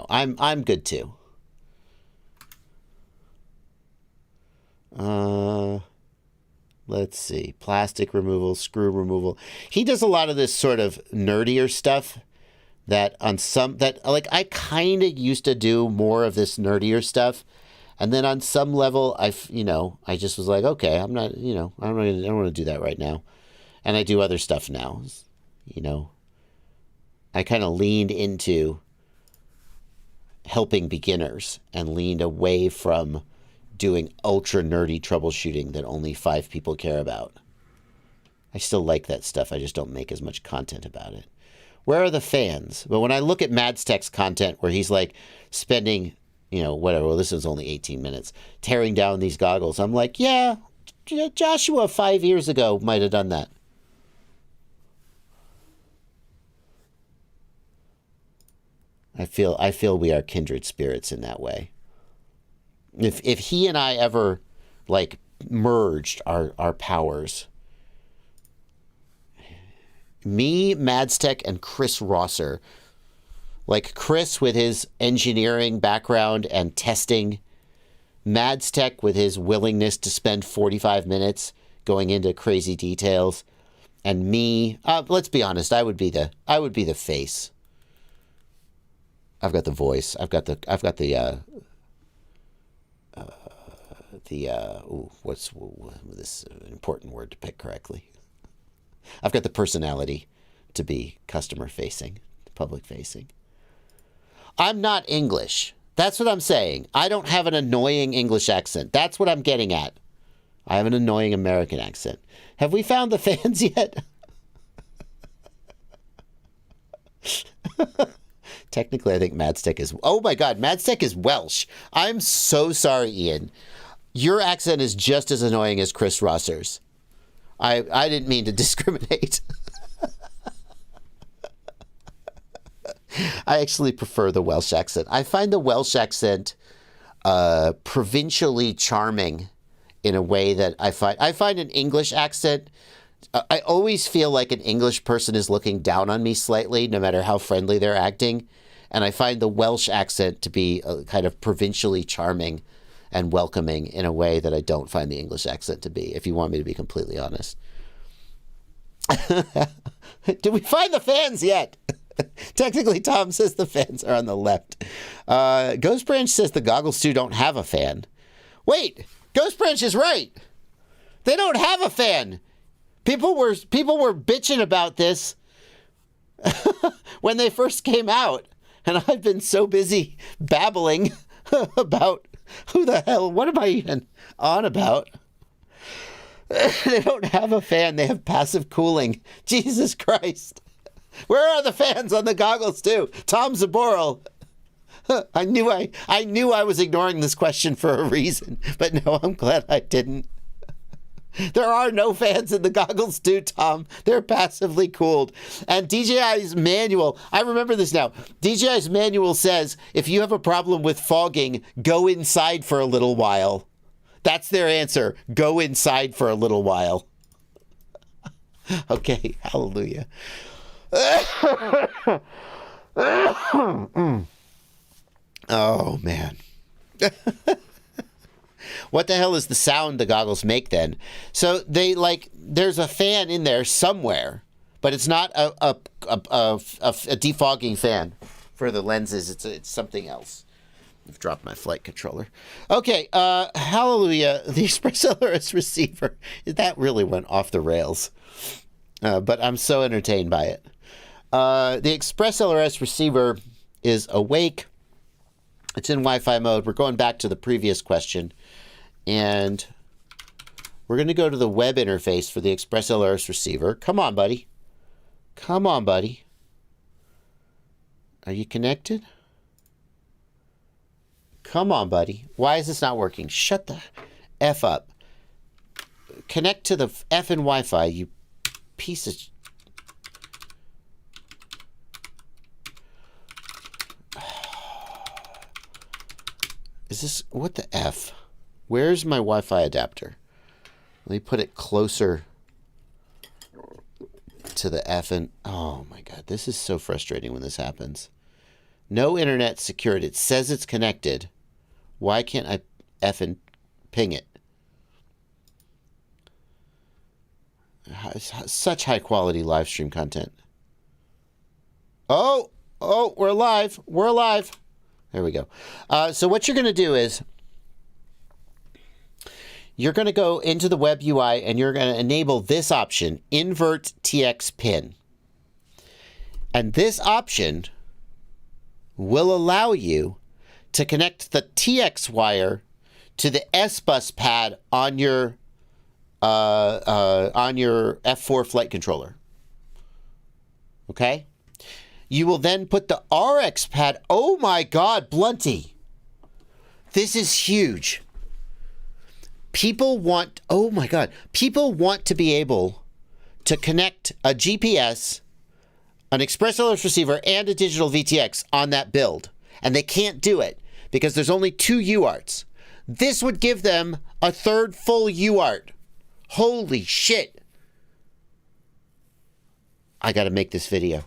I'm good too. Let's see. Plastic removal, screw removal. He does a lot of this sort of nerdier stuff that I kind of used to do more of this nerdier stuff. And then on some level, I just was like, okay, I'm not, I don't want to do that right now. And I do other stuff now. I kind of leaned into helping beginners and leaned away from doing ultra nerdy troubleshooting that only 5 people care about. I still like that stuff. I just don't make as much content about it. Where are the fans? But when I look at Madstech's content where he's like spending, whatever, well, this is only 18 minutes, tearing down these goggles, I'm like, yeah, Joshua 5 years ago might have done that. I feel we are kindred spirits in that way. If he and I ever like merged our powers, me, Madstech, and Chris Rosser, like Chris with his engineering background and testing, Madstech with his willingness to spend 45 minutes going into crazy details, and me, let's be honest, I would be the face. I've got the voice. I've got the what's this important word to pick correctly? I've got the personality to be customer facing, public facing. I'm not English. That's what I'm saying. I don't have an annoying English accent. That's what I'm getting at. I have an annoying American accent. Have we found the fans yet? Technically, I think Madstech is... Oh my God, Madstech is Welsh. I'm so sorry, Ian. Your accent is just as annoying as Chris Rosser's. I didn't mean to discriminate. I actually prefer the Welsh accent. I find the Welsh accent provincially charming in a way that I find an English accent... I always feel like an English person is looking down on me slightly, no matter how friendly they're acting. And I find the Welsh accent to be kind of provincially charming and welcoming in a way that I don't find the English accent to be, if you want me to be completely honest. Did we find the fans yet? Technically, Tom says the fans are on the left. Ghost Branch says the goggles too don't have a fan. Wait, Ghost Branch is right. They don't have a fan. People were bitching about this when they first came out. And I've been so busy babbling about what am I even on about? They don't have a fan. They have passive cooling. Jesus Christ. Where are the fans on the goggles too? Tom Zaboral. I knew I was ignoring this question for a reason, but no, I'm glad I didn't. There are no fans in the goggles too, Tom. They're passively cooled. And DJI's manual, I remember this now. DJI's manual says, if you have a problem with fogging, go inside for a little while. That's their answer. Go inside for a little while. Okay, hallelujah. Oh, man. What the hell is the sound the goggles make then? So there's a fan in there somewhere, but it's not a defogging fan for the lenses. It's something else. I've dropped my flight controller. Okay, hallelujah. The ExpressLRS receiver. That really went off the rails. But I'm so entertained by it. The ExpressLRS receiver is awake. It's in Wi-Fi mode. We're going back to the previous question. And we're going to go to the web interface for the ExpressLRS receiver. Come on, buddy. Come on, buddy. Are you connected? Come on, buddy. Why is this not working? Shut the F up. Connect to the effing Wi-Fi, you piece of... Is this... What the F? Where's my Wi-Fi adapter? Let me put it closer to the effing... Oh my god, this is so frustrating when this happens. No internet secured. It says it's connected. Why can't I effing ping it? Such high quality live stream content. Oh, we're alive. We're alive. There we go. So what you're going to do is you're going to go into the web UI and you're going to enable this option, invert TX pin. And this option will allow you to connect the TX wire to the S-bus pad on your F4 flight controller. Okay? You will then put the RX pad. Oh my God, Blunty. This is huge. People want, oh my God, people want to be able to connect a GPS, an ExpressLRS receiver, and a digital VTX on that build. And they can't do it because there's only 2 UARTs. This would give them a third full UART. Holy shit. I gotta make this video.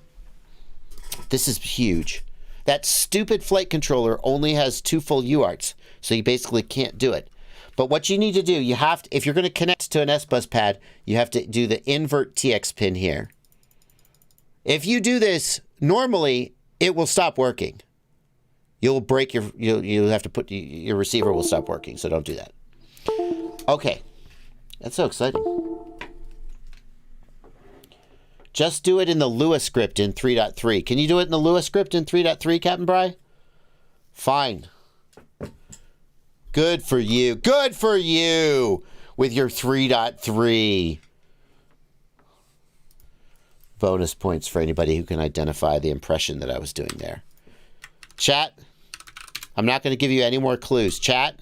This is huge. That stupid flight controller only has 2 full UARTs, so you basically can't do it. But what you need to do, you have to, if you're going to connect to an S-bus pad, you have to do the invert TX pin here. If you do this, normally it will stop working. You'll break your, you'll have to put, your receiver will stop working, so don't do that. Okay. That's so exciting. Just do it in the Lua script in 3.3. Can you do it in the Lua script in 3.3, Captain Bry? Fine. Good for you. Good for you with your 3.3. Bonus points for anybody who can identify the impression that I was doing there. Chat, I'm not going to give you any more clues. Chat,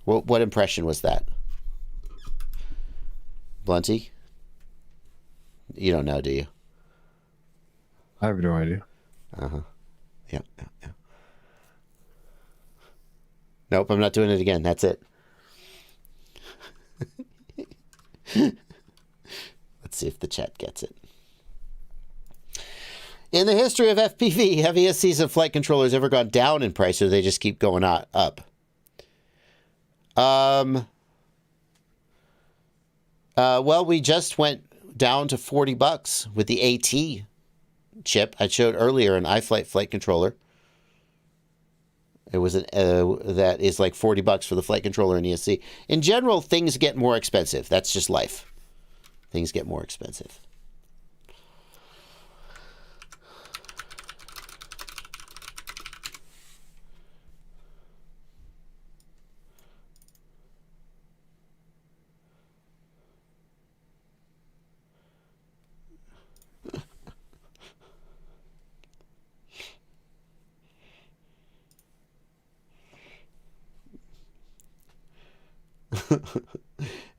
what impression was that? Blunty? You don't know, do you? I have no idea. Uh-huh. Yeah. Nope, I'm not doing it again. That's it. Let's see if the chat gets it. In the history of FPV, have ESCs of flight controllers ever gone down in price, or do they just keep going up? Well, we just went down to $40 with the AT chip. I showed earlier an iFlight flight controller. It was that is like $40 for the flight controller and ESC. In general, things get more expensive. That's just life. Things get more expensive.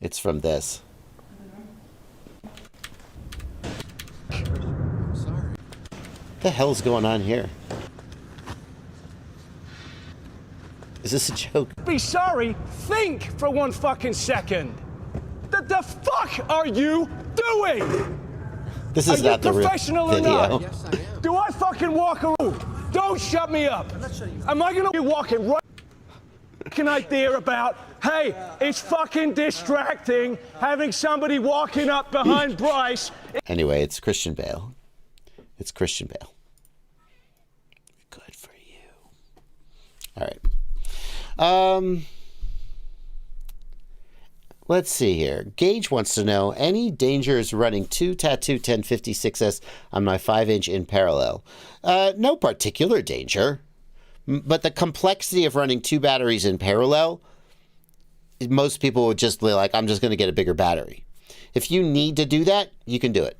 It's from this. Sorry. What the hell is going on here? Is this a joke? Be sorry. Think for 1 fucking second. The fuck are you doing? This is not the real professional or video. not? Yes, I am. Do I fucking walk around? Don't shut me up. Am I gonna be walking right? An idea about, hey, it's fucking distracting having somebody walking up behind Bryce. Anyway, it's Christian Bale. It's Christian Bale. Good for you. All right. Let's see here. Gage wants to know, any dangers running 2 Tattoo 1056S on my 5-inch in parallel? No particular danger. But the complexity of running 2 batteries in parallel, most people would just be like, I'm just going to get a bigger battery. If you need to do that, you can do it.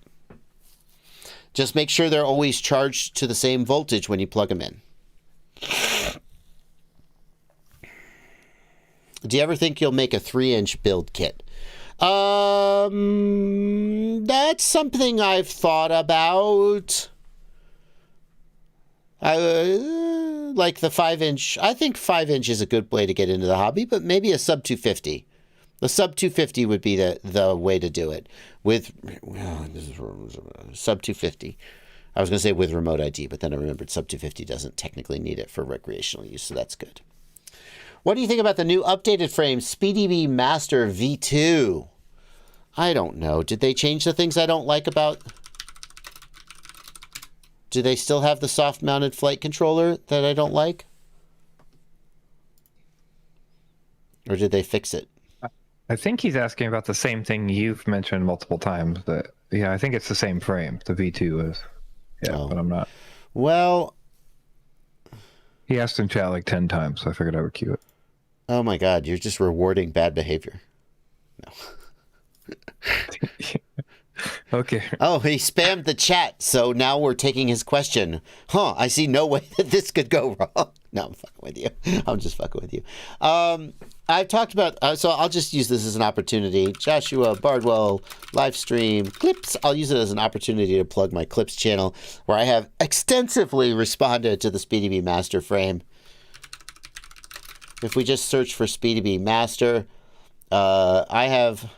Just make sure they're always charged to the same voltage when you plug them in. Do you ever think you'll make a 3-inch build kit? That's something I've thought about. Like the 5-inch. I think 5-inch is a good way to get into the hobby, but maybe a sub 250. The sub 250 would be the way to do it. With sub 250. I was going to say with remote ID, but then I remembered sub 250 doesn't technically need it for recreational use, so that's good. What do you think about the new updated frame, SpeedyBee Master V2? I don't know. Did they change the things I don't like about... Do they still have the soft-mounted flight controller that I don't like? Or did they fix it? I think he's asking about the same thing you've mentioned multiple times. That yeah, I think it's the same frame. The V2 is. Yeah, but I'm not. Well... He asked in chat like 10 times, so I figured I would cue it. Oh my god, you're just rewarding bad behavior. No. Okay. Oh, he spammed the chat, so now we're taking his question. Huh, I see no way that this could go wrong. No, I'm fucking with you. I'm just fucking with you. I've talked about, so I'll just use this as an opportunity. Joshua, Bardwell, Livestream, Clips. I'll use it as an opportunity to plug my Clips channel, where I have extensively responded to the SpeedyBee Master frame. If we just search for SpeedyBee Master, I have...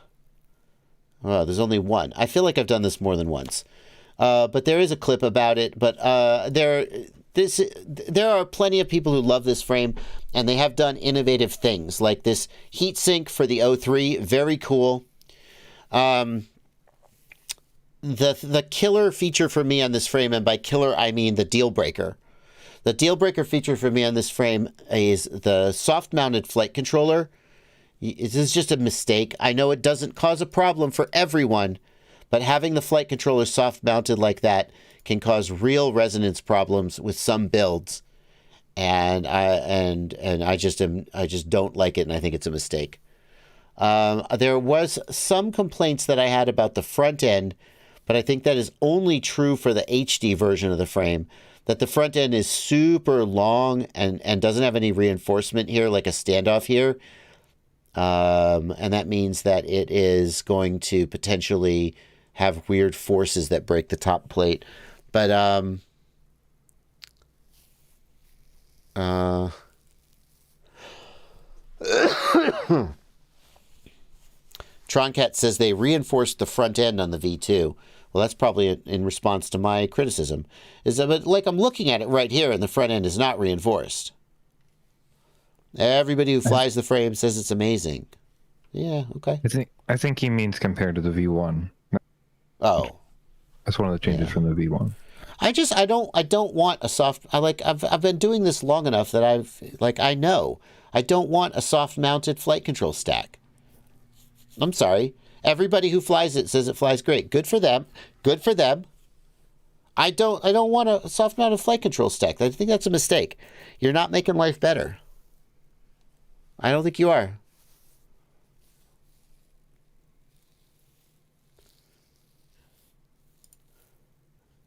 Well, there's only one. I feel like I've done this more than once. But there is a clip about it. But there are plenty of people who love this frame, and they have done innovative things, like this heat sink for the O3. Very cool. The killer feature for me on this frame, and by killer I mean the deal breaker. The deal breaker feature for me on this frame is the soft-mounted flight controller. This is just a mistake. I know it doesn't cause a problem for everyone, but having the flight controller soft-mounted like that can cause real resonance problems with some builds, and I just don't like it, and I think it's a mistake. There was some complaints that I had about the front end, but I think that is only true for the HD version of the frame. That the front end is super long and doesn't have any reinforcement here, like a standoff here. And that means that it is going to potentially have weird forces that break the top plate. But Troncat says they reinforced the front end on the V2. Well, that's probably in response to my criticism. But like, I'm looking at it right here, and the front end is not reinforced. Everybody who flies the frame says it's amazing. Yeah, okay. I think he means compared to the V1. Oh, that's one of the changes from the V1. I don't want a soft. I've been doing this long enough that I know I don't want a soft-mounted flight control stack. I'm sorry. Everybody who flies it says it flies great. Good for them. Good for them. I don't want a soft-mounted flight control stack. I think that's a mistake. You're not making life better. I don't think you are.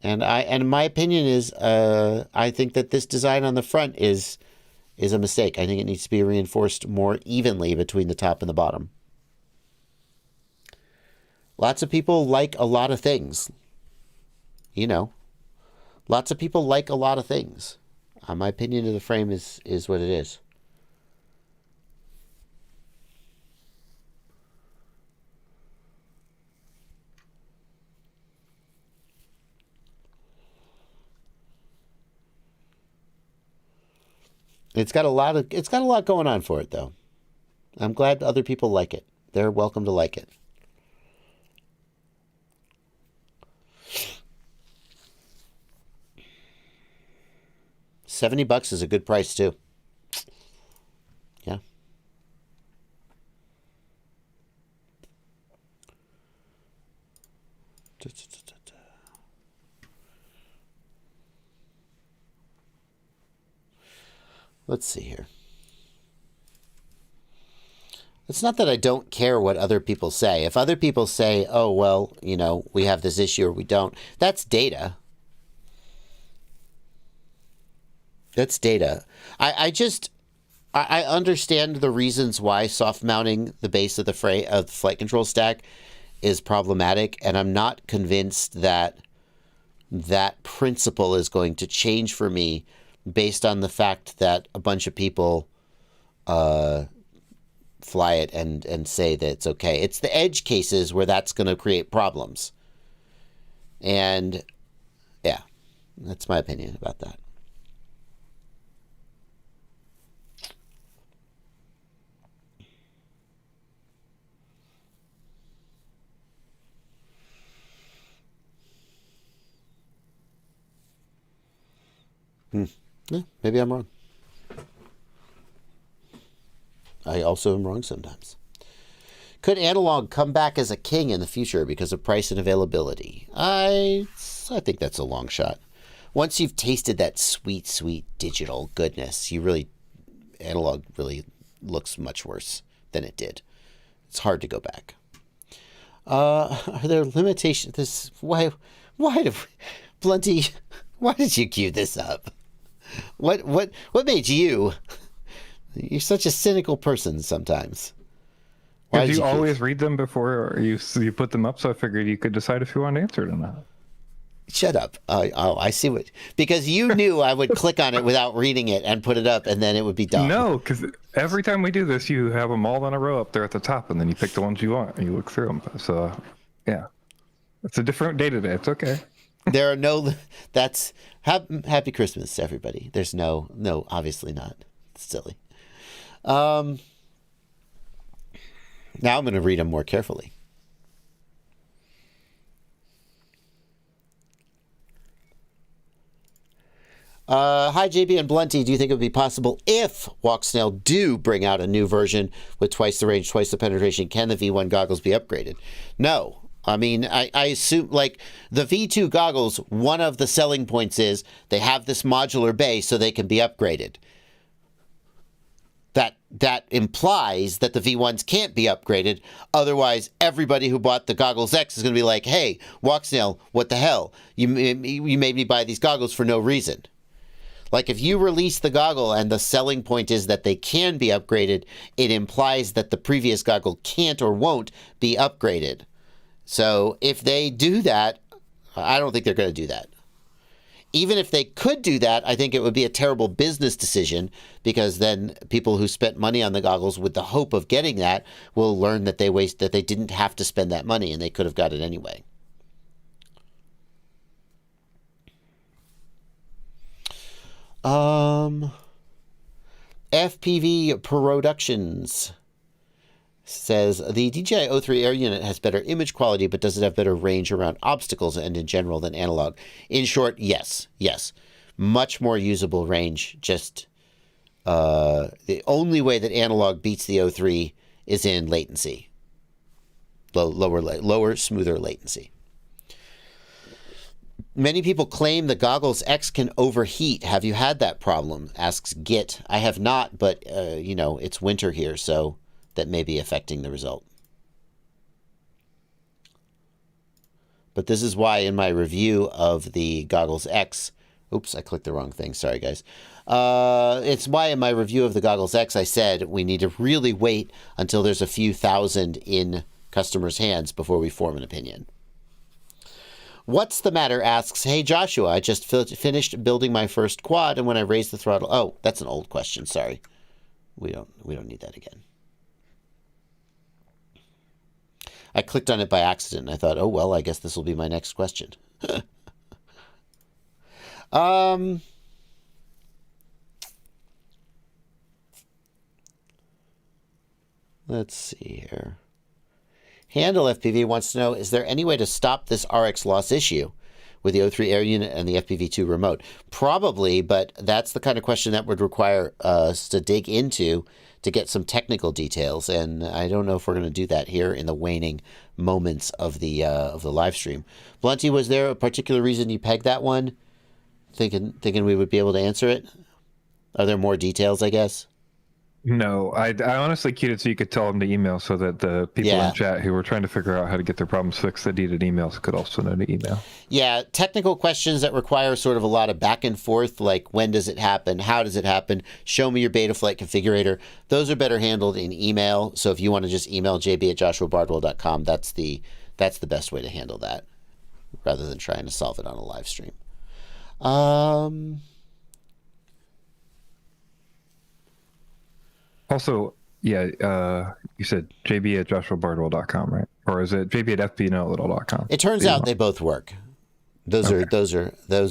And my opinion is, I think that this design on the front is a mistake. I think it needs to be reinforced more evenly between the top and the bottom. Lots of people like a lot of things. You know, lots of people like a lot of things. My opinion of the frame is what it is. It's got a lot going on for it, though. I'm glad other people like it. They're welcome to like it. $70 is a good price too. Yeah. Let's see here. It's not that I don't care what other people say. If other people say, oh, well, you know, we have this issue or we don't, that's data. That's data. I understand the reasons why soft mounting the base of the flight control stack is problematic, and I'm not convinced that that principle is going to change for me based on the fact that a bunch of people fly it and say that it's okay. It's the edge cases where that's going to create problems. And yeah, that's my opinion about that. Yeah, maybe I'm wrong. I also am wrong sometimes. Could analog come back as a king in the future because of price and availability? I think that's a long shot. Once you've tasted that sweet, sweet digital goodness, analog really looks much worse than it did. It's hard to go back. Are there limitations? Why Blunty, why did you cue this up? What made you? You're such a cynical person sometimes. Why did you always read them before you put them up? So I figured you could decide if you want to answer it or not. Shut up. I see because you knew I would click on it without reading it and put it up, and then it would be done. No, because every time we do this, you have them all in a row up there at the top, and then you pick the ones you want and you look through them. So, yeah, it's a different day today. It's okay. There are no. That's happy Christmas, everybody. There's no, obviously not. It's silly. Now I'm going to read them more carefully. Hi, JB and Blunty. Do you think it would be possible if Walksnail do bring out a new version with twice the range, twice the penetration, can the V1 goggles be upgraded? No. I mean, I assume, like, the V2 goggles, one of the selling points is they have this modular base so they can be upgraded. That implies that the V1s can't be upgraded. Otherwise, everybody who bought the Goggles X is going to be like, hey, Walksnail, what the hell? You made me buy these goggles for no reason. Like, if you release the goggle and the selling point is that they can be upgraded, it implies that the previous goggle can't or won't be upgraded. So if they do that, I don't think they're going to do that. Even if they could do that, I think it would be a terrible business decision, because then people who spent money on the goggles with the hope of getting that will learn that they didn't have to spend that money and they could have got it anyway. FPV Productions says the DJI O3 Air unit has better image quality, but does it have better range around obstacles and in general than analog? In short, yes. Much more usable range. Just the only way that analog beats the O3 is in latency. Lower, smoother latency. Many people claim the Goggles X can overheat. Have you had that problem? Asks Git. I have not, but it's winter here, so that may be affecting the result. But this is why in my review of the Goggles X, oops, I clicked the wrong thing. Sorry, guys. It's why in my review of the Goggles X, I said we need to really wait until there's a few thousand in customers' hands before we form an opinion. What's the matter? Asks, hey, Joshua, I just finished building my first quad, and when I raised the throttle... Oh, that's an old question. Sorry. We don't need that again. I clicked on it by accident, and I thought, oh, well, I guess this will be my next question. Let's see here. Handle FPV wants to know, is there any way to stop this RX loss issue with the O3 Air unit and the FPV2 remote? Probably, but that's the kind of question that would require us to dig into to get some technical details, and I don't know if we're going to do that here in the waning moments of the live stream. Blunty, was there a particular reason you pegged that one? Thinking we would be able to answer it? Are there more details, I guess? No, I honestly queued it so you could tell them to email so that the people Yeah. in chat who were trying to figure out how to get their problems fixed that needed emails could also know to email. Yeah, technical questions that require sort of a lot of back and forth, like when does it happen? How does it happen? Show me your Betaflight configurator. Those are better handled in email. So if you want to just email jb@joshuabardwell.com, that's the best way to handle that, rather than trying to solve it on a live stream. Also, yeah, you said jb@joshuabardwell.com, right? Or is it jb@fbnotlittle.com? It turns out they both work. Those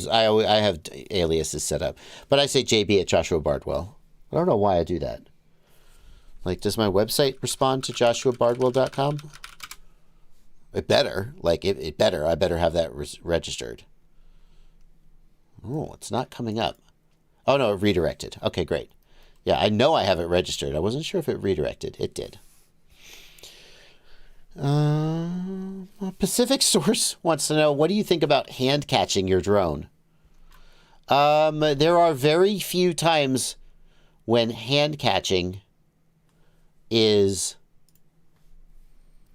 I have aliases set up, but I say jb@joshuabardwell. I don't know why I do that. Like, does my website respond to joshuabardwell.com? It better. Like, it better. I better have that registered. Oh, it's not coming up. Oh, no, it redirected. Okay, great. Yeah, I know I have it registered. I wasn't sure if it redirected. It did. Pacific Source wants to know, what do you think about hand catching your drone? There are very few times when hand catching is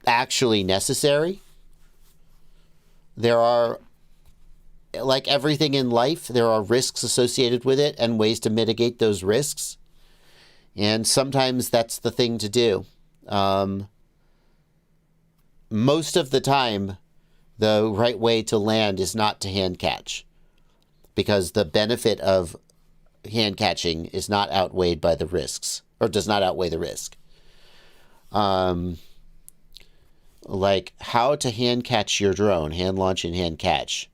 actually necessary. There are, like everything in life, there are risks associated with it and ways to mitigate those risks. And sometimes that's the thing to do. Most of the time, the right way to land is not to hand catch, because the benefit of hand catching is not outweighed by the risks, or does not outweigh the risk. Like how to hand catch your drone, hand launch and hand catch.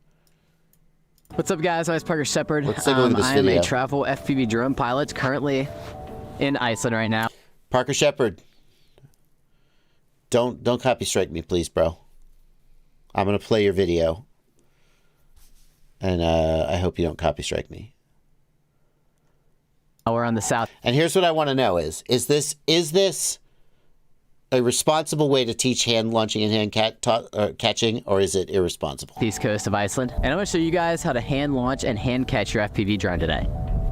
What's up, guys? I'm Parker Shepard. Let's take a look at this I am video. a travel FPV drone pilot currently in Iceland right now. Parker Shepard, don't copy strike me, please, bro. I'm gonna play your video, and I hope you don't copy strike me. We're on the south And here's what I want to know: is this a responsible way to teach hand launching and hand catching, or is it irresponsible? east coast of Iceland, and I'm going to show you guys how to hand launch and hand catch your FPV drone today.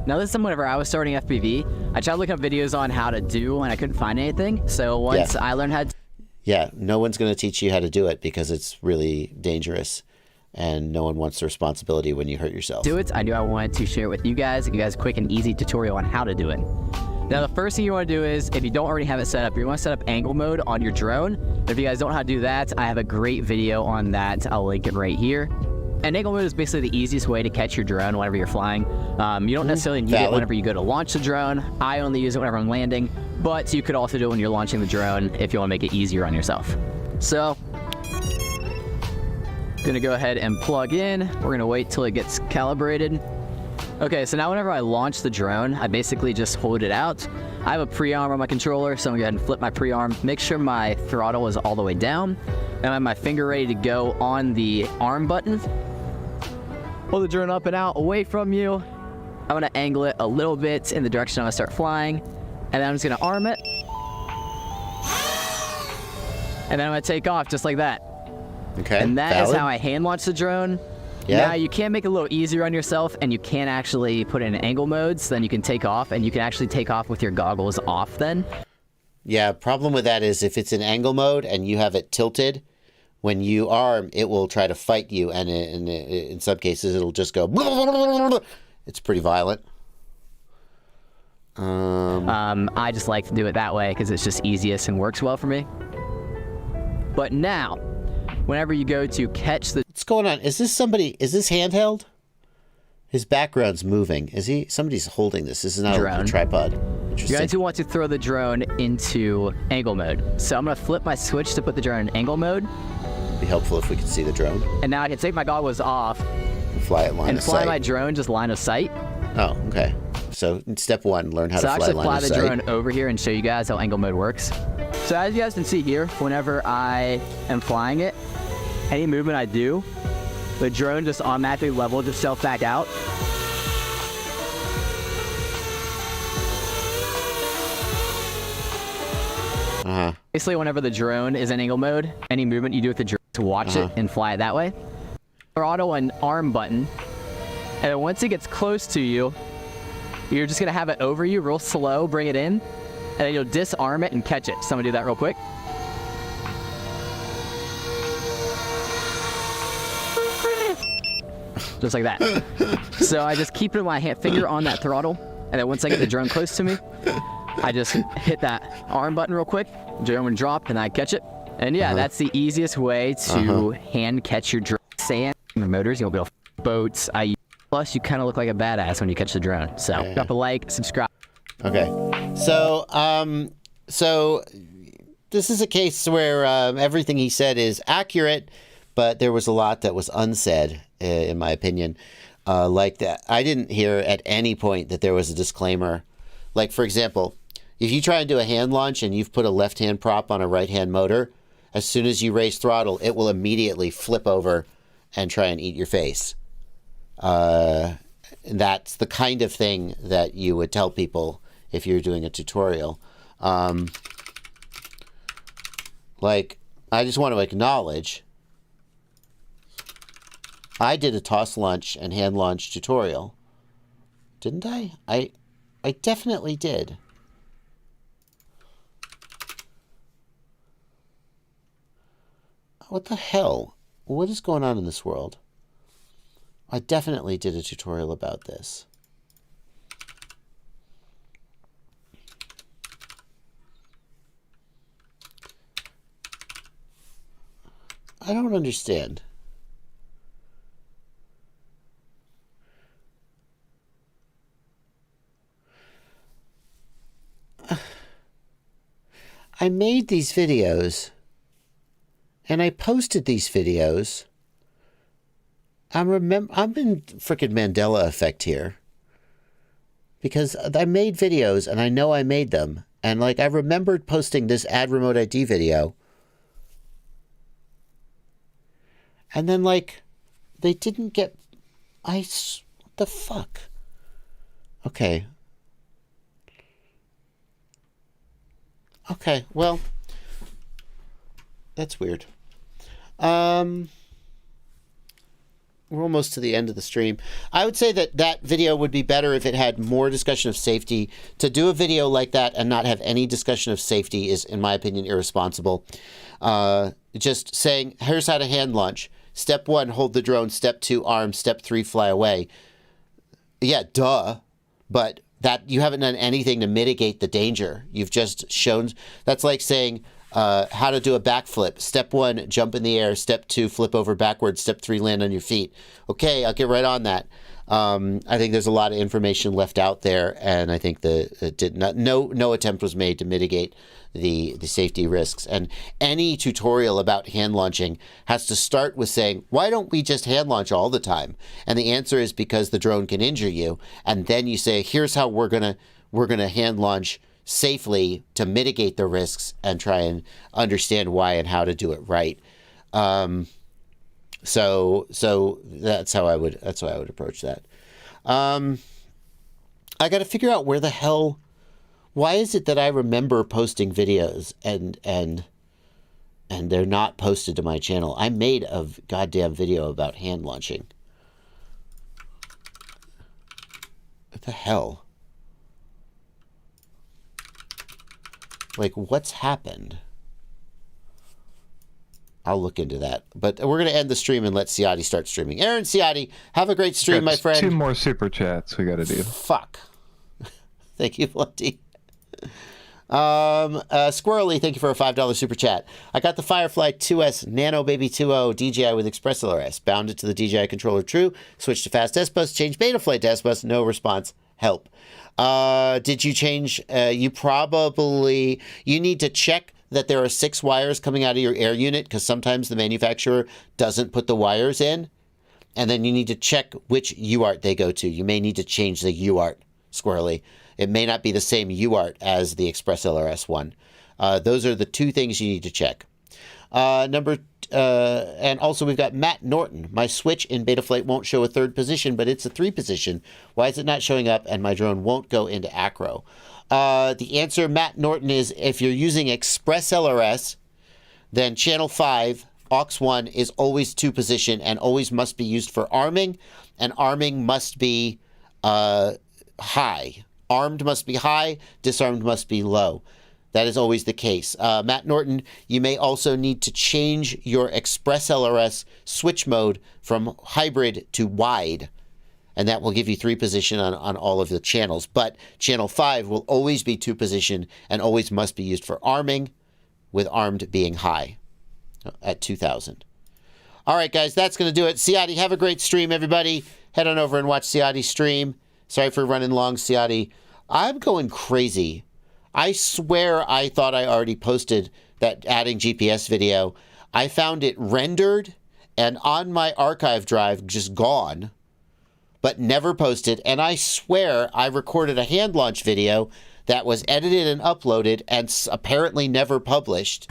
Now, this is whenever I was starting FPV, I tried looking up videos on how to do, and I couldn't find anything. So once I learned how to Yeah, no one's going to teach you how to do it because it's really dangerous, and no one wants the responsibility when you hurt yourself. do it, I knew I wanted to share it with you guys, give you guys a quick and easy tutorial on how to do it. Now, the first thing you want to do is, if you don't already have it set up, you want to set up angle mode on your drone. If you guys don't know how to do that, I have a great video on that. I'll link it right here. And angle mode is basically the easiest way to catch your drone whenever you're flying. You don't necessarily need it whenever you go to launch the drone. I only use it whenever I'm landing, but you could also do it when you're launching the drone if you want to make it easier on yourself. So, gonna go ahead and plug in. We're gonna wait till it gets calibrated. Okay, so now whenever I launch the drone, I basically just hold it out. I have a pre-arm on my controller, so I'm gonna go ahead and flip my pre-arm, make sure my throttle is all the way down, and I have my finger ready to go on the arm button. Pull the drone up and out away from you. I'm gonna angle it a little bit in the direction I'm gonna start flying, and then I'm just gonna arm it. And then I'm gonna take off just like that. Okay. And that is how I hand launch the drone. Yeah. Now, you can make it a little easier on yourself, and you can actually put it in angle modes, so then you can take off, and you can actually take off with your goggles off then. Yeah, problem with that is if it's in angle mode and you have it tilted, when you arm, it will try to fight you, and in some cases, it'll just go. It's pretty violent. I just like to do it that way because it's just easiest and works well for me. But now, whenever you go to catch the What's going on? Is this handheld? His background's moving. Somebody's holding this. This is not Drone. a tripod. You're Interesting. going to want to throw the drone into angle mode. So I'm going to flip my switch to put the drone in angle mode. Be helpful if we could see the drone. And now I can take my goggles off Fly it line and of fly sight. my drone just line of sight. Oh, okay. So step one, learn how So to I'll fly actually line fly of the sight. drone over here and show you guys how angle mode works. So as you guys can see here, whenever I am flying it, any movement I do, the drone just automatically levels itself back out. Basically, whenever the drone is in angle mode, any movement you do with the drone to watch it and fly it that way. Throttle and arm button, and then once it gets close to you, you're just gonna have it over you real slow, bring it in, and then you'll disarm it and catch it. Someone do that real quick. Just like that. So I just keep my finger on that throttle, and then once I get the drone close to me, I just hit that arm button real quick, drone would drop, and I catch it. And yeah, that's the easiest way to hand catch your drone. Sand, motors, you'll be able to boats. Plus, you kind of look like a badass when you catch the drone. So drop a like, subscribe. Okay. So, so this is a case where everything he said is accurate, but there was a lot that was unsaid, in my opinion. Like that, I didn't hear at any point that there was a disclaimer. Like, for example, if you try and do a hand launch and you've put a left-hand prop on a right-hand motor, as soon as you raise throttle, it will immediately flip over and try and eat your face. That's the kind of thing that you would tell people if you're doing a tutorial. Like, I just want to acknowledge, I did a toss launch and hand launch tutorial. Didn't I? I definitely did. What the hell? What is going on in this world? I definitely did a tutorial about this. I don't understand. I made these videos and I posted these videos. I'm in frickin' Mandela effect here. Because I made videos and I know I made them. And like I remembered posting this add remote ID video. And then like they didn't get what the fuck? Okay. Okay, well, that's weird. We're almost to the end of the stream. I would say that that video would be better if it had more discussion of safety. To do a video like that and not have any discussion of safety is, in my opinion, irresponsible. Just saying, here's how to hand launch. Step 1, hold the drone. Step 2, arm. Step 3, fly away. Yeah, duh. But that you haven't done anything to mitigate the danger. You've just shown. That's like saying how to do a backflip. Step 1, jump in the air. Step 2, flip over backwards. Step 3, land on your feet. Okay, I'll get right on that. I think there's a lot of information left out there, and I think no attempt was made to mitigate the safety risks. And any tutorial about hand launching has to start with saying, why don't we just hand launch all the time? And the answer is because the drone can injure you. And then you say, here's how we're gonna hand launch safely to mitigate the risks and try and understand why and how to do it right. So that's how I would approach that. I got to figure out where the hell. Why is it that I remember posting videos and they're not posted to my channel? I made a goddamn video about hand launching. What the hell? Like, what's happened? I'll look into that. But we're going to end the stream and let Ciotti start streaming. Aaron Ciotti, have a great stream, my friend. 2 more super chats we got to do. Fuck. Thank you, Blunty. Squirrely, thank you for a $5 super chat. I got the Firefly 2S Nano Baby 2.0 DJI with ExpressLRS. Bound it to the DJI controller true. Switched to fast S-Bus. Changed Betaflight to S-Bus. No response. Help. Did you change? You need to check that there are 6 wires coming out of your air unit, because sometimes the manufacturer doesn't put the wires in. And then you need to check which UART they go to. You may need to change the UART, Squirrely. It may not be the same UART as the ExpressLRS one. Those are the 2 things you need to check. And also we've got Matt Norton. My switch in Betaflight won't show a 3rd position, but it's a 3 position. Why is it not showing up? And my drone won't go into acro. The answer, Matt Norton, is if you're using ExpressLRS, then channel 5, aux 1 is always 2 position and always must be used for arming, and arming must be high. Armed must be high, disarmed must be low. That is always the case. Matt Norton, you may also need to change your ExpressLRS switch mode from hybrid to wide, and that will give you 3 position on all of the channels. But channel 5 will always be 2 position and always must be used for arming, with armed being high at 2000. All right, guys, that's going to do it. Ciati, have a great stream, everybody. Head on over and watch Ciati's stream. Sorry for running long, Ciati. I'm going crazy. I swear I thought I already posted that adding GPS video. I found it rendered and on my archive drive, just gone, but never posted. And I swear I recorded a hand launch video that was edited and uploaded and apparently never published.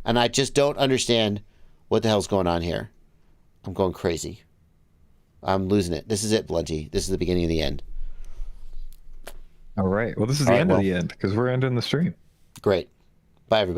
And I just don't understand what the hell's going on here. I'm going crazy. I'm losing it. This is it, Blunty. This is the beginning of the end. All right. Well, this is the end of the end because we're ending the stream. Great. Bye, everybody.